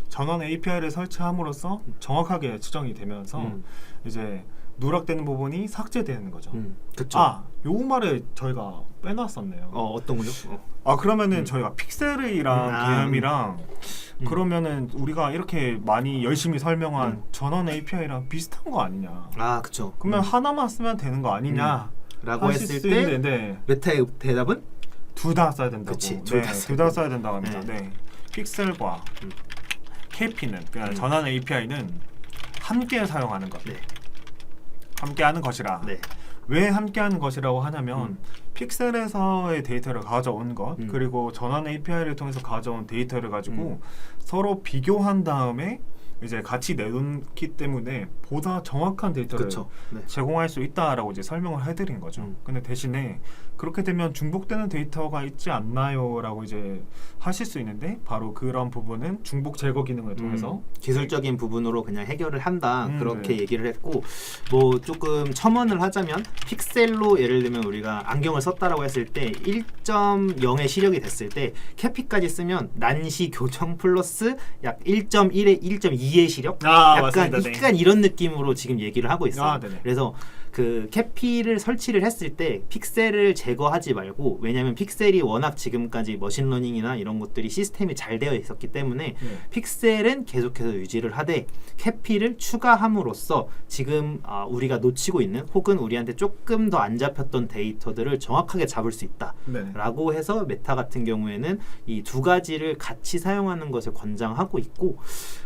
전환 API를 설치함으로써 정확하게 측정이 되면서 이제 누락되는 부분이 삭제되는 거죠. 그쵸. 아, 요 말을 저희가 빼놨었네요. 어떤 거요? 아, 그러면은 저희가 픽셀이랑 개념이랑 그러면은 우리가 이렇게 많이 열심히 설명한 전원 API랑 비슷한 거 아니냐? 아, 그쵸. 그러면 하나만 쓰면 되는 거 아니냐? 라고 하실 했을 수 때 있는데 메타의 대답은 둘 다 써야 된다고. 그치, 둘 다 써야 된다. 된다고 합니다. 네. 네. 픽셀과 KP는 그냥 전환 API는 함께 사용하는 것. 네. 함께하는 것이라. 네. 왜 함께하는 것이라고 하냐면 픽셀에서의 데이터를 가져온 것 그리고 전환 API를 통해서 가져온 데이터를 가지고 서로 비교한 다음에 이제 같이 내놓기 때문에 보다 정확한 데이터를 그쵸. 네. 제공할 수 있다라고 이제 설명을 해드린 거죠. 근데 대신에 그렇게 되면 중복되는 데이터가 있지 않나요?라고 이제 하실 수 있는데 바로 그런 부분은 중복 제거 기능을 통해서 기술적인 부분으로 그냥 해결을 한다 그렇게 네. 얘기를 했고 뭐 조금 첨언을 하자면 픽셀로 예를 들면 우리가 안경을 썼다라고 했을 때 1.0의 시력이 됐을 때 캐피까지 쓰면 난시 교정 플러스 약 1.1에 1.2의 시력 아, 약간 맞습니다. 네. 약간 이런 느낌으로 지금 얘기를 하고 있어요. 아, 네네. 그래서 그 캐피를 설치를 했을 때 픽셀을 제거하지 말고 왜냐하면 픽셀이 워낙 지금까지 머신러닝이나 이런 것들이 시스템이 잘 되어 있었기 때문에 네. 픽셀은 계속해서 유지를 하되 캐피를 추가함으로써 지금 우리가 놓치고 있는 혹은 우리한테 조금 더 안 잡혔던 데이터들을 정확하게 잡을 수 있다 네. 라고 해서 메타 같은 경우에는 이 두 가지를 같이 사용하는 것을 권장하고 있고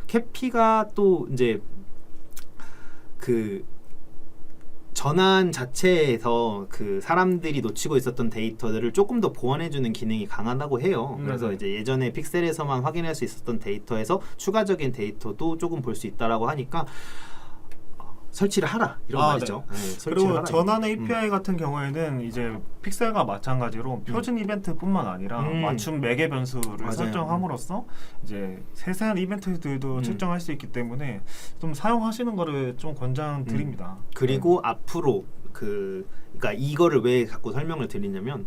캐피가 또 이제 그 전환 자체에서 그 사람들이 놓치고 있었던 데이터들을 조금 더 보완해주는 기능이 강하다고 해요. 그래서 이제 예전에 픽셀에서만 확인할 수 있었던 데이터에서 추가적인 데이터도 조금 볼 수 있다라고 하니까 설치를 하라 이런 말이죠. 네. 네, 설치를 그리고 하라, 전환 이거. API 같은 경우에는 이제 픽셀과 마찬가지로 표준 이벤트뿐만 아니라 맞춤 매개 변수를 맞아요. 설정함으로써 이제 세세한 이벤트들도 측정할 수 있기 때문에 좀 사용하시는 거를 좀 권장드립니다. 그리고 앞으로 그러니까 이거를 왜 자꾸 설명을 드리냐면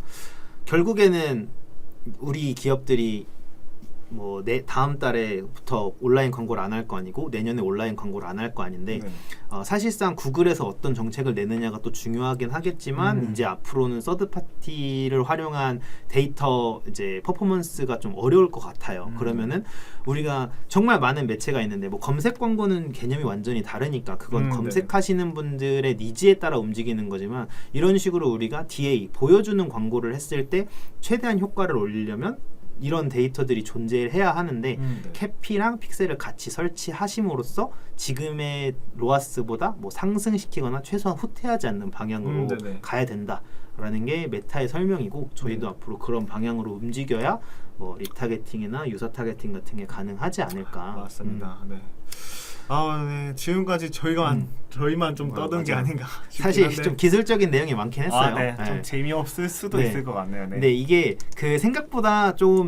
결국에는 우리 기업들이 뭐 다음 달에부터 온라인 광고를 안 할 거 아니고 내년에 온라인 광고를 안 할 거 아닌데 네. 사실상 구글에서 어떤 정책을 내느냐가 또 중요하긴 하겠지만 이제 앞으로는 서드 파티를 활용한 데이터 이제 퍼포먼스가 좀 어려울 것 같아요. 그러면은 우리가 정말 많은 매체가 있는데 뭐 검색 광고는 개념이 완전히 다르니까 그건 검색하시는 분들의 니즈에 따라 움직이는 거지만 이런 식으로 우리가 DA 보여주는 광고를 했을 때 최대한 효과를 올리려면 이런 데이터들이 존재해야 하는데 캐피랑 픽셀을 같이 설치하심으로써 지금의 로아스보다 뭐 상승시키거나 최소한 후퇴하지 않는 방향으로 가야 된다라는 게 메타의 설명이고 저희도 앞으로 그런 방향으로 움직여야 뭐 리타게팅이나 유사 타겟팅 같은 게 가능하지 않을까. 맞습니다. 네. 네. 지금까지 저희만 좀 떠든 게 아닌가 싶긴 사실 한데. 좀 기술적인 내용이 많긴 했어요. 네. 좀 재미없을 수도 네. 있을 것 같네요. 네. 근데 이게 그 생각보다 좀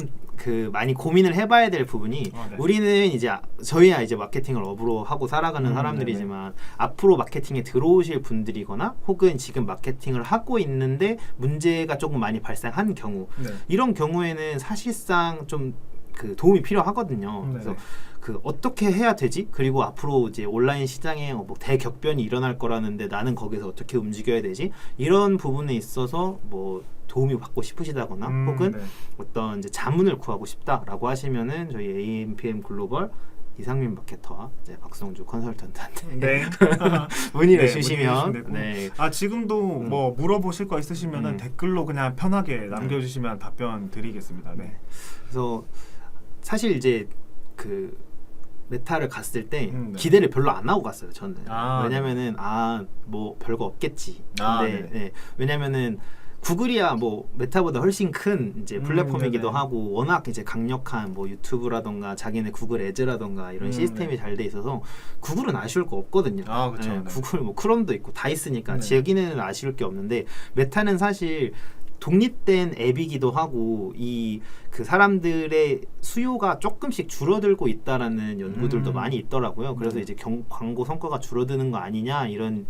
많이 고민을 해봐야 될 부분이 네. 우리는 이제 저희야 이제 마케팅을 업으로 하고 살아가는 사람들이지만 앞으로 마케팅에 들어오실 분들이거나 혹은 지금 마케팅을 하고 있는데 문제가 조금 많이 발생한 경우 이런 경우에는 사실상 좀 도움이 필요하거든요. 그래서 어떻게 해야 되지? 그리고 앞으로 이제 온라인 시장에 뭐 대격변이 일어날 거라는데 나는 거기서 어떻게 움직여야 되지? 이런 부분에 있어서 뭐 도움이 받고 싶으시다거나 혹은 어떤 이제 자문을 구하고 싶다라고 하시면은 저희 AMPM 글로벌 이상민 마케터와 이제 박성주 컨설턴트한테 문의를 주시면 지금도 뭐 물어보실 거 있으시면은 댓글로 그냥 편하게 남겨주시면 답변 드리겠습니다. 네. 그래서 사실 이제 메타를 갔을 때 기대를 별로 안 하고 갔어요. 저는 왜냐면은 뭐 별거 없겠지. 근데 왜냐면은 구글이야 뭐 메타보다 훨씬 큰 이제 플랫폼이기도 하고 워낙 이제 강력한 뭐 유튜브라던가 자기네 구글 애즈라던가 이런 시스템이 잘 돼 있어서 구글은 아쉬울 거 없거든요. 그렇죠. 구글 뭐 크롬도 있고 다 있으니까 자기네는 아쉬울 게 없는데 메타는 사실 독립된 앱이기도 하고 이 그 사람들의 수요가 조금씩 줄어들고 있다라는 연구들도 많이 있더라고요. 그래서 이제 광고 성과가 줄어드는 거 아니냐 이런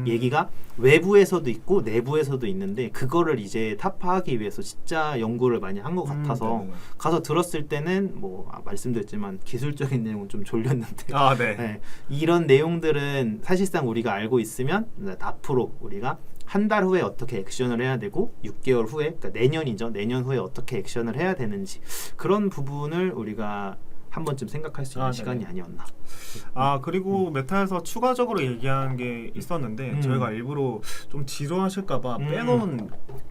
얘기가 외부에서도 있고 내부에서도 있는데 그거를 이제 타파하기 위해서 진짜 연구를 많이 한 것 같아서 가서 들었을 때는 뭐 말씀드렸지만 기술적인 내용은 좀 졸렸는데 네, 이런 내용들은 사실상 우리가 알고 있으면 앞으로 우리가 한 달 후에 어떻게 액션을 해야 되고 6개월 후에 그러니까 내년이죠. 내년 후에 어떻게 액션을 해야 되는지 그런 부분을 우리가 한 번쯤 생각할 수 있는 시간이 아니었나. 그리고 메타에서 추가적으로 얘기한 게 있었는데 저희가 일부러 좀 지루하실까봐 빼놓은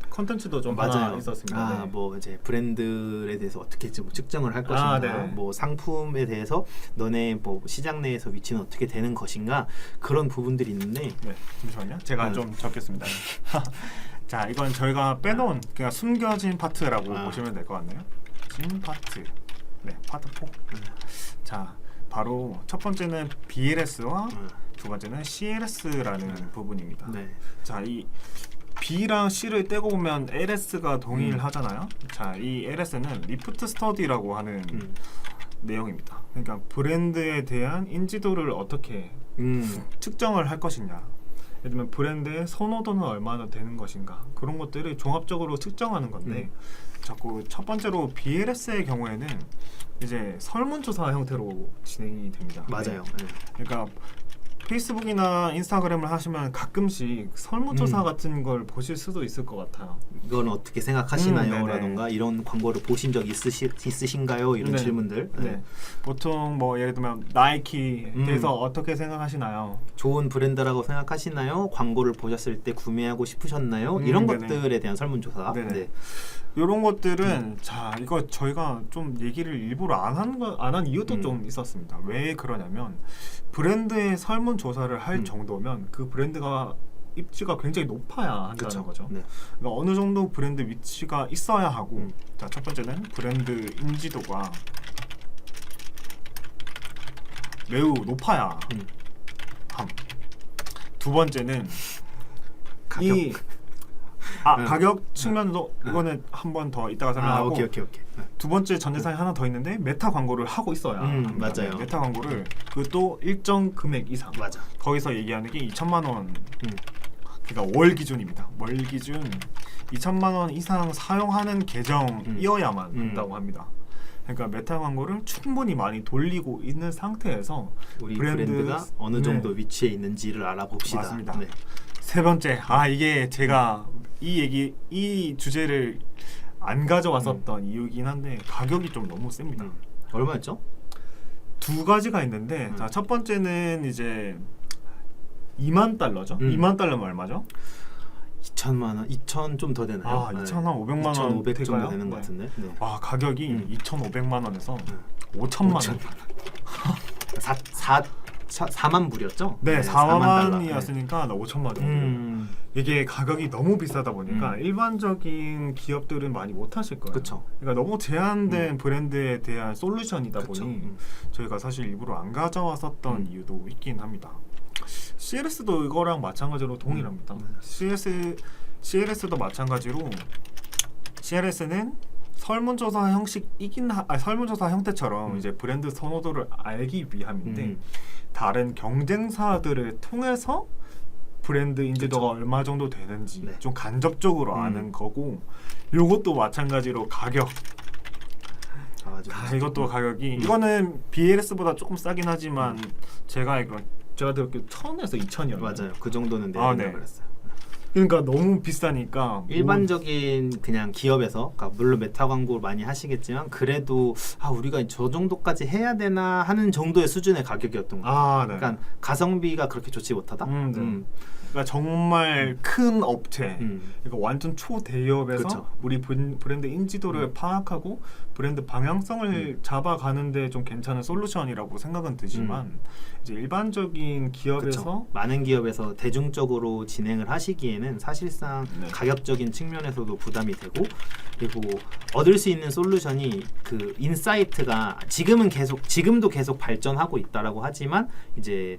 컨텐츠도 좀 하나 있었습니다. 뭐 이제 브랜드에 대해서 어떻게 뭐 측정을 할 것인가, 뭐 상품에 대해서 너네 뭐 시장 내에서 위치는 어떻게 되는 것인가 그런 부분들이 있는데. 잠시만요. 제가 좀 적겠습니다. 자, 이건 저희가 빼놓은 그냥 숨겨진 파트라고 보시면 될 것 같네요. 진 파트. 네, 파트 4. 자, 바로 첫 번째는 BLS와 두 번째는 CLS라는 부분입니다. 자, 이 B랑 C를 떼고 보면 LS가 동일하잖아요. 자, 이 LS는 리프트 스터디라고 하는 내용입니다. 그러니까 브랜드에 대한 인지도를 어떻게 측정을 할 것이냐. 예를 들면 브랜드의 선호도는 얼마나 되는 것인가. 그런 것들을 종합적으로 측정하는 건데 자꾸 첫 번째로 BLS의 경우에는 이제 설문조사 형태로 진행이 됩니다. 맞아요. 그러니까 페이스북이나 인스타그램을 하시면 가끔씩 설문조사 같은 걸 보실 수도 있을 것 같아요. 이건 어떻게 생각하시나요? 라던가 이런 광고를 보신 적 있으신가요? 이런 질문들. 보통 뭐 예를 들면 나이키에 대해서 어떻게 생각하시나요? 좋은 브랜드라고 생각하시나요? 광고를 보셨을 때 구매하고 싶으셨나요? 이런 것들에 대한 설문조사. 이런 것들은 자, 이거 저희가 좀 얘기를 일부러 안 한 이유도 좀 있었습니다. 왜 그러냐면 브랜드의 설문조사를 할 정도면 그 브랜드가 입지가 굉장히 높아야 한다는 거죠. 그러니까 어느 정도 브랜드 위치가 있어야 하고 자, 첫 번째는 브랜드 인지도가 매우 높아야 함. 두 번째는 가격 측면도 이거는 한 번 더 이따가 설명하고 오케이. 두 번째 전제사항이 하나 더 있는데 메타 광고를 하고 있어야 합니다. 맞아요. 메타 광고를 그것도 일정 금액 이상 거기서 얘기하는 게 2천만 원 그러니까 월 기준입니다. 월 기준 2천만 원 이상 사용하는 계정이어야만 한다고 합니다. 그러니까 메타 광고를 충분히 많이 돌리고 있는 상태에서 우리 브랜드가 어느 정도 위치에 있는지를 알아봅시다. 맞습니다. 세 번째, 이게 제가 이 주제를 안 가져왔었던 이유긴 한데 가격이 좀 너무 셉니다. 얼마였죠? 두 가지가 있는데 자, 첫 번째는 이제 2만 달러죠. 2만 달러면 얼마죠? 2천만 원, 2천 좀 더 되나요? 2,500만 원 2,500 정도 되는 것 같은데. 가격이 2,500만 원에서 5천만 원. 4만 불이었죠? 네, 4만이었으니까 5천만 원. 이게 가격이 너무 비싸다 보니까 일반적인 기업들은 많이 못 하실 거예요. 그러니까 너무 제한된 브랜드에 대한 솔루션이다 보니 저희가 사실 일부러 안 가져왔었던 이유도 있긴 합니다. CLS도 이거랑 마찬가지로 동일합니다. CLS도 마찬가지로 CLS는 설문조사 설문조사 형태처럼 이제 브랜드 선호도를 알기 위함인데 다른 경쟁사들을 통해서 브랜드 인지도가 얼마 정도 되는지 좀 간접적으로 아는 거고 요것도 마찬가지로 가격 이것도 가격이 이거는 BLS보다 조금 싸긴 하지만 제가 들었기로 1,000에서 2,000이었나요? 맞아요. 그 정도는 내린다고 그랬어요. 그러니까 너무 비싸니까 일반적인 그냥 기업에서 그러니까 물론 메타 광고를 많이 하시겠지만 그래도 우리가 저 정도까지 해야 되나 하는 정도의 수준의 가격이었던 거예요. 그러니까 가성비가 그렇게 좋지 못하다. 그러니까 정말 큰 업체, 그러니까 완전 초대기업에서 우리 브랜드 인지도를 파악하고 브랜드 방향성을 잡아가는데 좀 괜찮은 솔루션이라고 생각은 드지만 이제 일반적인 기업에서 많은 기업에서 대중적으로 진행을 하시기에는 사실상 가격적인 측면에서도 부담이 되고 그리고 얻을 수 있는 솔루션이 그 인사이트가 지금도 계속 발전하고 있다라고 하지만 이제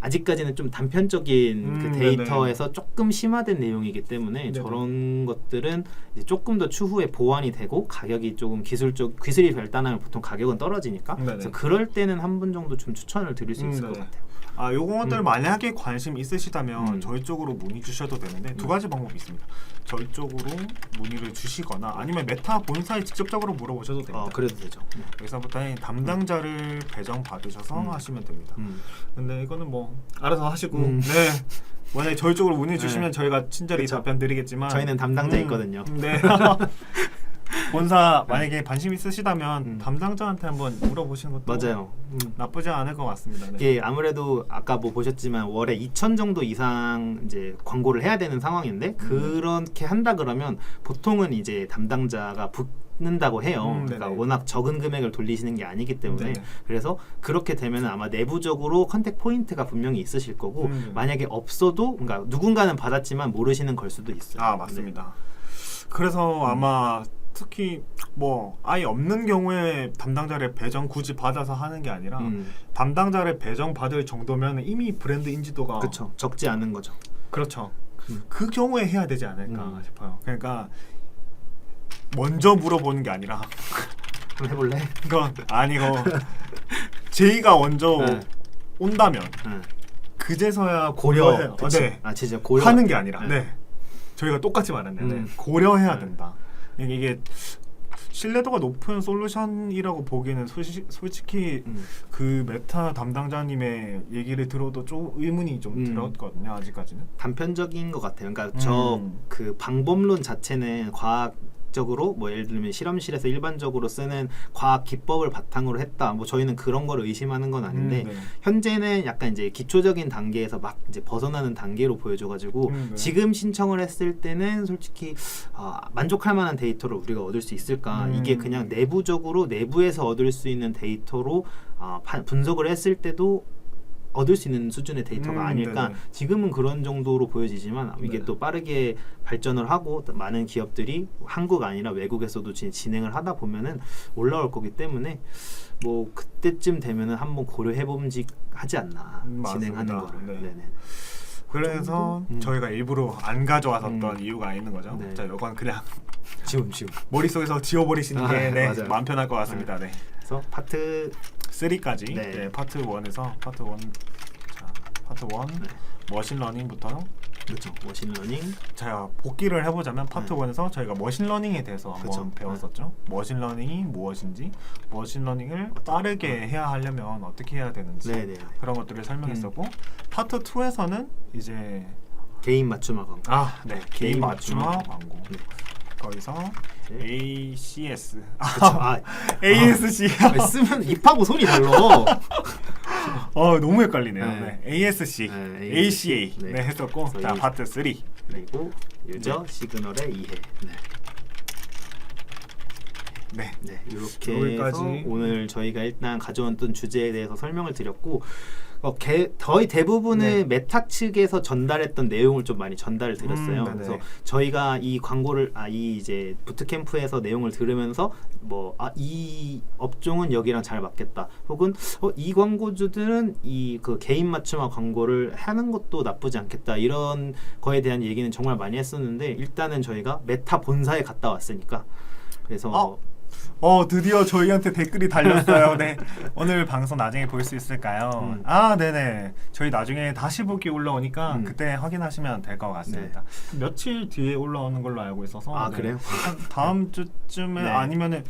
아직까지는 좀 단편적인 그 네네. 데이터에서 조금 심화된 내용이기 때문에 네네. 저런 것들은 이제 조금 더 추후에 보완이 되고 가격이 조금 기술이 발달하면 보통 가격은 떨어지니까 네네. 그래서 그럴 때는 한 분 정도 좀 추천을 드릴 수 있을 것 네. 같아요. 아, 요것들 만약에 관심 있으시다면 음. 저희 쪽으로 문의 주셔도 되는데 두 가지 방법이 있습니다. 저희 쪽으로 문의를 주시거나 아니면 메타 본사에 직접적으로 물어보셔도 됩니다. 그래도 되죠. 여기서부터는 담당자를 배정 받으셔서 하시면 됩니다. 음. 근데 이거는 뭐 알아서 하시고 음. 네. 만약에 저희 쪽으로 문의 주시면 네. 저희가 친절히 그쵸. 답변 드리겠지만 저희는 담당자 있거든요. 네. 본사 만약에 관심 있으시다면 음. 담당자한테 한번 물어보시는 것도 맞아요. 나쁘지 않을 것 같습니다. 네. 이게 아무래도 아까 뭐 보셨지만 월에 2천 정도 이상 이제 광고를 해야 되는 상황인데 그렇게 한다 그러면 보통은 이제 담당자가 붙는다고 해요. 그러니까 네네. 워낙 적은 금액을 돌리시는 게 아니기 때문에 네네. 그래서 그렇게 되면 아마 내부적으로 컨택 포인트가 분명히 있으실 거고 만약에 없어도 그러니까 누군가는 받았지만 모르시는 걸 수도 있어요. 아, 맞습니다. 그래서 아마 특히 뭐 아예 없는 경우에 담당자를 배정 굳이 받아서 하는 게 아니라 담당자를 배정 받을 정도면 이미 브랜드 인지도가 그렇죠. 적지 않은 거죠. 그렇죠. 그 경우에 해야 되지 않을까 음. 싶어요. 그러니까 먼저 물어보는 게 아니라 한번 해볼래? 그건 아니고 제의가 먼저 네. 온다면 네. 그제서야 고려. 고려해요. 그치. 네. 아 진짜 고려. 하는 게 아니라 네. 네. 저희가 똑같이 말했네요. 네. 음. 고려해야 네. 된다. 이게 신뢰도가 높은 솔루션이라고 보기에는 솔직히 그 메타 담당자님의 얘기를 들어도 좀 의문이 좀 들었거든요. 아직까지는. 단편적인 것 같아요. 그러니까 저 그 방법론 자체는 과학적으로 뭐 예를 들면 실험실에서 일반적으로 쓰는 과학 기법을 바탕으로 했다. 뭐 저희는 그런 걸 의심하는 건 아닌데 네. 현재는 약간 이제 기초적인 단계에서 막 이제 벗어나는 단계로 보여줘가지고 네. 지금 신청을 했을 때는 솔직히 만족할 만한 데이터를 우리가 얻을 수 있을까? 이게 그냥 내부적으로 내부에서 얻을 수 있는 데이터로 분석을 했을 때도 얻을 수 있는 수준의 데이터가 아닐까. 네네. 지금은 그런 정도로 보여지지만 이게 네. 또 빠르게 발전을 하고 또 많은 기업들이 한국 아니라 외국에서도 진행을 하다 보면은 올라올 거기 때문에 뭐 그때쯤 되면은 한번 고려해봄직 하지 않나 진행하는 거를. 네. 네네. 그래서 저희가 일부러 안 가져왔었던 이유가 있는 거죠. 네. 자, 이건 그냥 지금 머릿속에서 지워버리시는 게 네, 맞아요. 마음 편할 것 같습니다. 네. 그래서 파트 3까지 네. 네, 파트 1에서 파트 1 자, 파트 1 네. 머신러닝부터 그렇죠. 머신러닝. 제가 복기를 해보자면 파트 네. 1에서 저희가 머신러닝에 대해서 한번 그쵸. 배웠었죠. 머신러닝이 무엇인지, 머신러닝을 빠르게 해야 하려면 어떻게 해야 되는지 네네. 그런 것들을 설명했었고 파트 2에서는 이제 개인 맞춤화 광고. 네, 개인 맞춤화 광고. 네. 거기서 네. ACS, 그렇죠. ASC. 쓰면 입하고 손이 달라. 너무 헷갈리네요. 네. 네. ASC, 네, ACA 네. 네, 했었고 그래서 자 이- 파트 3 그리고 유저 시그널의 이해. 네. 네, 이렇게 여기까지. 해서 오늘 저희가 일단 가져왔던 주제에 대해서 설명을 드렸고 거의 대부분의 네. 메타 측에서 전달했던 내용을 좀 많이 전달을 드렸어요. 네네. 그래서 저희가 이 광고를 이 이제 부트캠프에서 내용을 들으면서 이 업종은 여기랑 잘 맞겠다. 혹은 이 광고주들은 이 그 개인 맞춤화 광고를 하는 것도 나쁘지 않겠다. 이런 거에 대한 얘기는 정말 많이 했었는데 일단은 저희가 메타 본사에 갔다 왔으니까 그래서 드디어 저희한테 댓글이 달렸어요. 네. 오늘 방송 나중에 볼 수 있을까요? 네네. 저희 나중에 다시 보기 올라오니까 그때 확인하시면 될 것 같습니다. 며칠 뒤에 올라오는 걸로 알고 있어서. 네. 그래요? 한 다음 주쯤에 네. 아니면은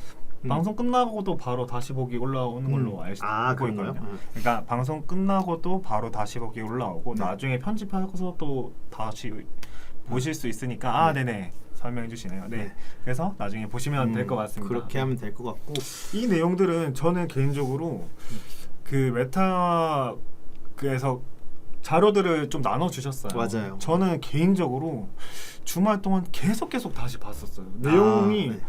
방송 끝나고도 바로 다시 보기 올라오는 걸로 알고 있거든요. 그러니까 방송 끝나고도 바로 다시 보기 올라오고 나중에 편집해서 또 다시 보실 수 있으니까 네네. 설명해 주시네요. 네. 그래서 나중에 보시면 될 것 같습니다. 그렇게 하면 될 것 같고 이 내용들은 저는 개인적으로 그 메타에서 자료들을 좀 나눠 주셨어요. 맞아요. 저는 개인적으로 주말 동안 계속 다시 봤었어요. 내용이 네.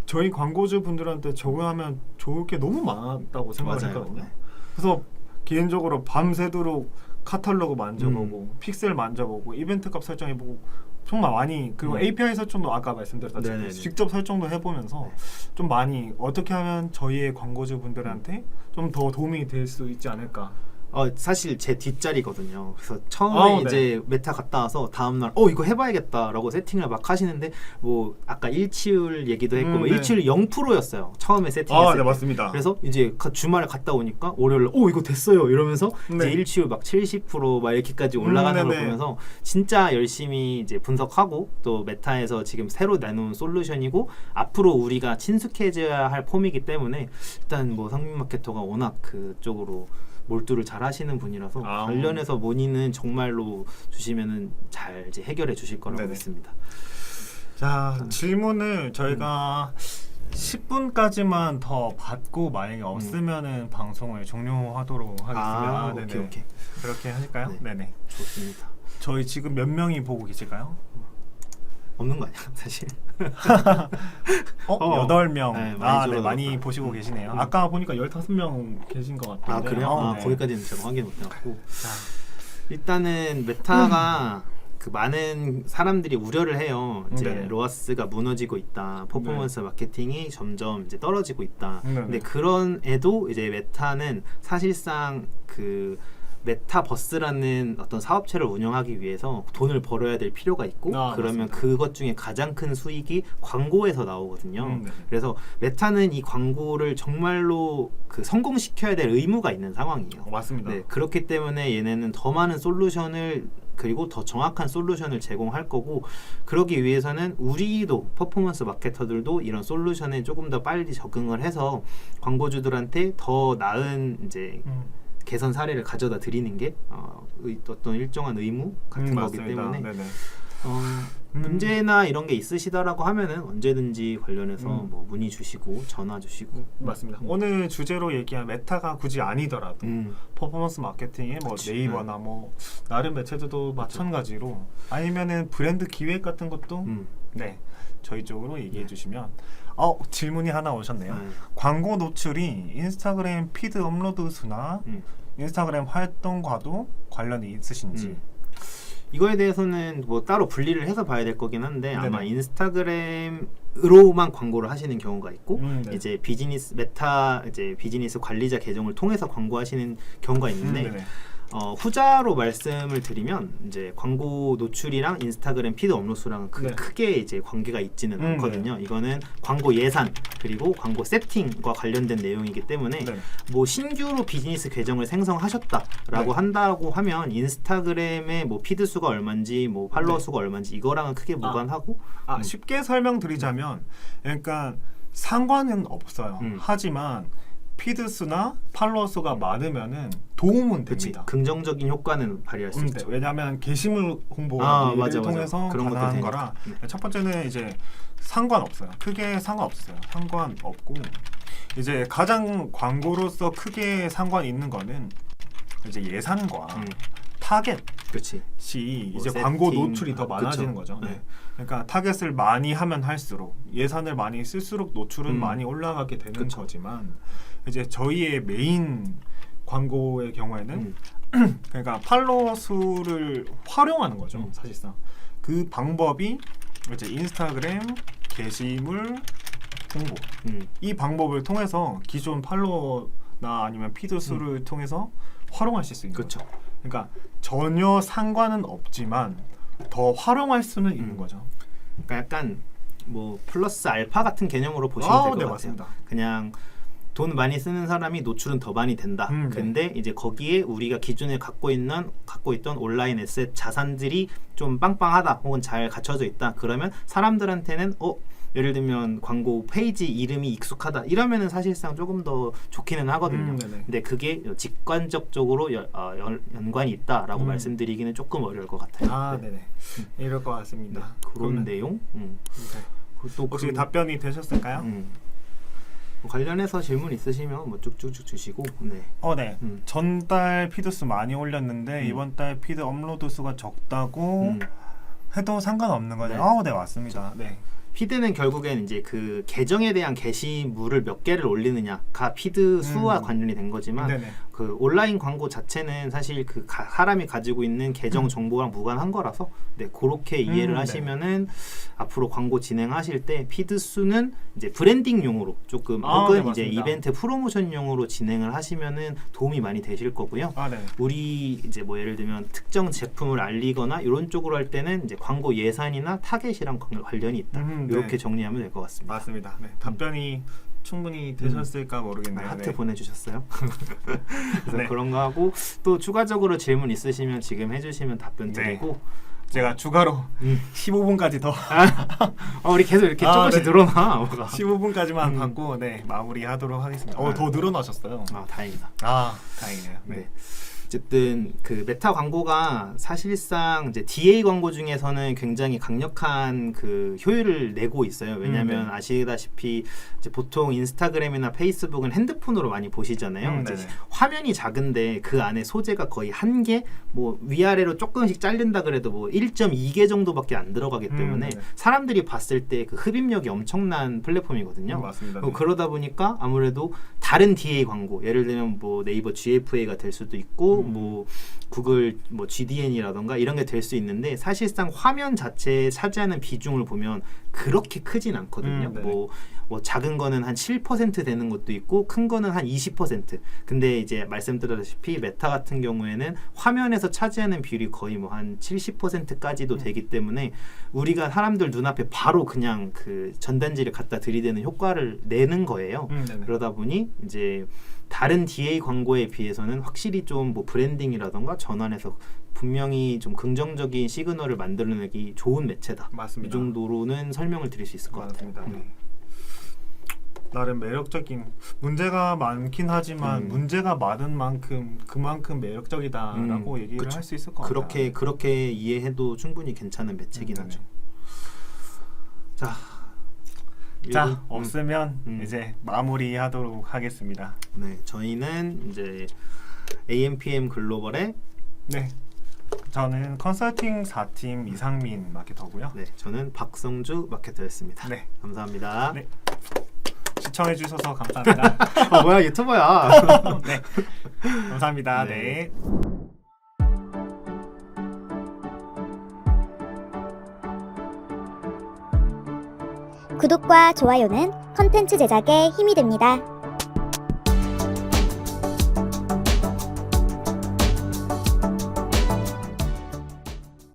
저희 광고주 분들한테 적용하면 좋을 게 너무 많았다고 생각을 맞아요. 했거든요. 네. 그래서 개인적으로 밤새도록 카탈로그 만져보고 픽셀 만져보고 이벤트 값 설정해보고 정말 많이 그리고 API 설정도 아까 말씀드렸다시피 네네네. 직접 설정도 해보면서 좀 많이 어떻게 하면 저희의 광고주 분들한테 좀 더 도움이 될 수 있지 않을까 사실 제 뒷자리거든요. 그래서 처음에 네. 이제 메타 갔다 와서 다음날 이거 해봐야겠다라고 세팅을 막 하시는데 뭐 아까 일치율 얘기도 했고 뭐 네. 일치율이 0%였어요. 처음에 세팅했을 네, 때. 맞습니다. 그래서 이제 주말에 갔다 오니까 월요일 이거 됐어요 이러면서 네. 이제 일치율 막 70% 막 이렇게까지 올라가는 걸 네네. 보면서 진짜 열심히 이제 분석하고 또 메타에서 지금 새로 내놓은 솔루션이고 앞으로 우리가 친숙해져야 할 폼이기 때문에 일단 뭐 상민 마케터가 워낙 그쪽으로 몰두를 잘 하시는 분이라서 관련해서 문의는 정말로 주시면은 잘 이제 해결해 주실 거라고 네네. 믿습니다. 자, 질문을 저희가 10분까지만 더 받고 만약에 없으면은 방송을 종료하도록 하겠습니다. 네네. 오케이. 그렇게 하실까요? 네. 네네. 좋습니다. 저희 지금 몇 명이 보고 계실까요? 없는 거 아니야 사실. 8명. 네, 많이 네, 줄어들었다. 많이 보시고 계시네요. 아까 보니까 15명 계신 것 같은데. 그래요? 네. 거기까지는 제가 확인 못해갖고 자, 일단은 메타가 그 많은 사람들이 우려를 해요. 이제 네네. 로아스가 무너지고 있다. 퍼포먼스 마케팅이 점점 이제 떨어지고 있다. 네네. 근데 그런 애도 이제 메타는 사실상 그 메타버스라는 어떤 사업체를 운영하기 위해서 돈을 벌어야 될 필요가 있고 그러면 맞습니다. 그것 중에 가장 큰 수익이 광고에서 나오거든요. 네. 그래서 메타는 이 광고를 정말로 그 성공시켜야 될 의무가 있는 상황이에요. 맞습니다. 네, 그렇기 때문에 얘네는 더 많은 솔루션을 그리고 더 정확한 솔루션을 제공할 거고 그러기 위해서는 우리도 퍼포먼스 마케터들도 이런 솔루션에 조금 더 빨리 적응을 해서 광고주들한테 더 나은 이제 개선 사례를 가져다 드리는 게 어떤 일정한 의무 같은 거기 맞습니다. 때문에 네네. 문제나 이런 게 있으시다라고 하면은 언제든지 관련해서 뭐 문의 주시고 전화 주시고 맞습니다. 오늘 주제로 얘기한 메타가 굳이 아니더라도 퍼포먼스 마케팅에 뭐 그치. 네이버나 뭐 다른 매체들도 마찬가지로 아니면은 브랜드 기획 같은 것도 네 저희 쪽으로 얘기해 주시면 질문이 하나 오셨네요. 광고 노출이 인스타그램 피드 업로드 수나 인스타그램 활동과도 관련이 있으신지. 이거에 대해서는 뭐 따로 분리를 해서 봐야 될 거긴 한데 네네. 아마 인스타그램으로만 광고를 하시는 경우가 있고 네. 이제 비즈니스 메타 이제 비즈니스 관리자 계정을 통해서 광고하시는 경우가 있는데 네네. 후자로 말씀을 드리면 이제 광고 노출이랑 인스타그램 피드 업로드수랑 네. 크게 이제 관계가 있지는 않거든요. 이거는 광고 예산 그리고 광고 세팅과 관련된 내용이기 때문에 네. 뭐 신규로 비즈니스 계정을 생성하셨다라고 네. 한다고 하면 인스타그램의 뭐 피드 수가 얼마인지 뭐 팔로워 수가 얼마인지 이거랑은 크게 무관하고 쉽게 설명드리자면 그러니까 상관은 없어요. 하지만 피드 수나 팔로워 수가 많으면은 도움은 됩니다. 긍정적인 효과는 발휘할 수 있죠. 왜냐하면 게시물 홍보를 맞아. 통해서 그런 것도 가능한 되니까. 거라 첫 번째는 이제 상관없어요. 크게 상관없어요. 상관없고 이제 가장 광고로서 크게 상관이 있는 거는 이제 예산과 타겟이 그렇지. 이제 세팅, 광고 노출이 더 많아지는 그쵸. 거죠. 네. 그러니까 타겟을 많이 하면 할수록 예산을 많이 쓸수록 노출은 많이 올라가게 되는 그쵸. 거지만 이제 저희의 메인 광고의 경우에는 그러니까 팔로워 수를 활용하는 거죠. 사실상 그 방법이 이제 인스타그램 게시물 홍보 이 방법을 통해서 기존 팔로워나 아니면 피드 수를 통해서 활용하실 수 있는 거죠. 그러니까 전혀 상관은 없지만 더 활용할 수는 있는 거죠. 그러니까 약간 뭐 플러스 알파 같은 개념으로 보시면 될 것 네, 같아요. 맞습니다. 그냥 돈 많이 쓰는 사람이 노출은 더 많이 된다. 네. 근데 이제 거기에 우리가 기존에 갖고 있던 온라인 에셋 자산들이 좀 빵빵하다 혹은 잘 갖춰져 있다. 그러면 사람들한테는 예를 들면 광고 페이지 이름이 익숙하다. 이러면은 사실상 조금 더 좋기는 하거든요. 근데 그게 직관적으로 연관이 있다라고 말씀드리기는 조금 어려울 것 같아요. 네네. 이럴 것 같습니다. 그런 내용. 또 혹시 답변이 되셨을까요? 관련해서 질문 있으시면 뭐 쭉쭉쭉 주시고. 네. 네. 전달 피드 수 많이 올렸는데 이번 달 피드 업로드 수가 적다고 해도 상관없는 거죠. 네, 맞습니다. 네. 피드는 결국엔 이제 그 계정에 대한 게시물을 몇 개를 올리느냐가 피드 수와 관련이 된 거지만 네네. 그 그 온라인 광고 자체는 사실 그 사람이 가지고 있는 계정 정보랑 무관한 거라서 네, 그렇게 이해를 하시면은 앞으로 광고 진행하실 때 피드 수는 이제 브랜딩용으로 조금 혹은 네, 이제 맞습니다. 이벤트 프로모션용으로 진행을 하시면은 도움이 많이 되실 거고요. 네. 우리 이제 뭐 예를 들면 특정 제품을 알리거나 이런 쪽으로 할 때는 이제 광고 예산이나 타겟이랑 관련이 있다. 이렇게 네. 정리하면 될 것 같습니다. 맞습니다. 네, 답변이 충분히 되셨을까 모르겠네요. 하트 네. 보내주셨어요. 그래서 네. 그런 거 하고 또 추가적으로 질문 있으시면 지금 해주시면 답변 드리고 제가 추가로 15분까지 더 우리 계속 이렇게 조금씩 네. 늘어나. 뭐가. 15분까지만 받고 네, 마무리하도록 하겠습니다. 더 늘어나셨어요. 다행이다. 다행이네요. 네. 네. 어쨌든 그 메타 광고가 사실상 이제 DA 광고 중에서는 굉장히 강력한 그 효율을 내고 있어요. 왜냐하면 네. 아시다시피 이제 보통 인스타그램이나 페이스북은 핸드폰으로 많이 보시잖아요. 이제 네네. 화면이 작은데 그 안에 소재가 거의 한 개, 뭐 위아래로 조금씩 잘린다 그래도 뭐 1.2개 정도밖에 안 들어가기 때문에 네네. 사람들이 봤을 때 그 흡입력이 엄청난 플랫폼이거든요. 맞습니다. 네. 그러다 보니까 아무래도 다른 DA 광고, 예를 들면 뭐 네이버 GFA가 될 수도 있고 뭐 구글 뭐 GDN이라던가 이런 게 될 수 있는데 사실상 화면 자체에 차지하는 비중을 보면 그렇게 크진 않거든요. 네. 뭐 작은 거는 한 7% 되는 것도 있고 큰 거는 한 20%. 근데 이제 말씀드렸다시피 메타 같은 경우에는 화면에서 차지하는 비율이 거의 뭐 한 70%까지도 되기 때문에 우리가 사람들 눈앞에 바로 그냥 그 전단지를 갖다 들이대는 효과를 내는 거예요. 그러다 보니 이제 다른 DA 광고에 비해서는 확실히 좀 뭐 브랜딩이라던가 전환해서 분명히 좀 긍정적인 시그널을 만들어내기 좋은 매체다. 맞습니다. 이 정도로는 설명을 드릴 수 있을 것 맞습니다. 같아요. 네. 나름 매력적인 문제가 많긴 하지만 문제가 많은 만큼 그만큼 매력적이다라고 얘기를 그쵸. 할 수 있을 것 같아요. 그렇게 이해해도 충분히 괜찮은 매체긴 하죠. 자, 없으면 이제 마무리하도록 하겠습니다. 네, 저희는 이제 AMPM 글로벌의 네, 저는 컨설팅 4팀 이상민 마케터고요. 네, 저는 박성주 마케터였습니다. 네, 감사합니다. 네. 시청해 주셔서 감사합니다. 뭐야 유튜버야. 네, 감사합니다. 네. 네. 구독과 좋아요는 컨텐츠 제작에 힘이 됩니다.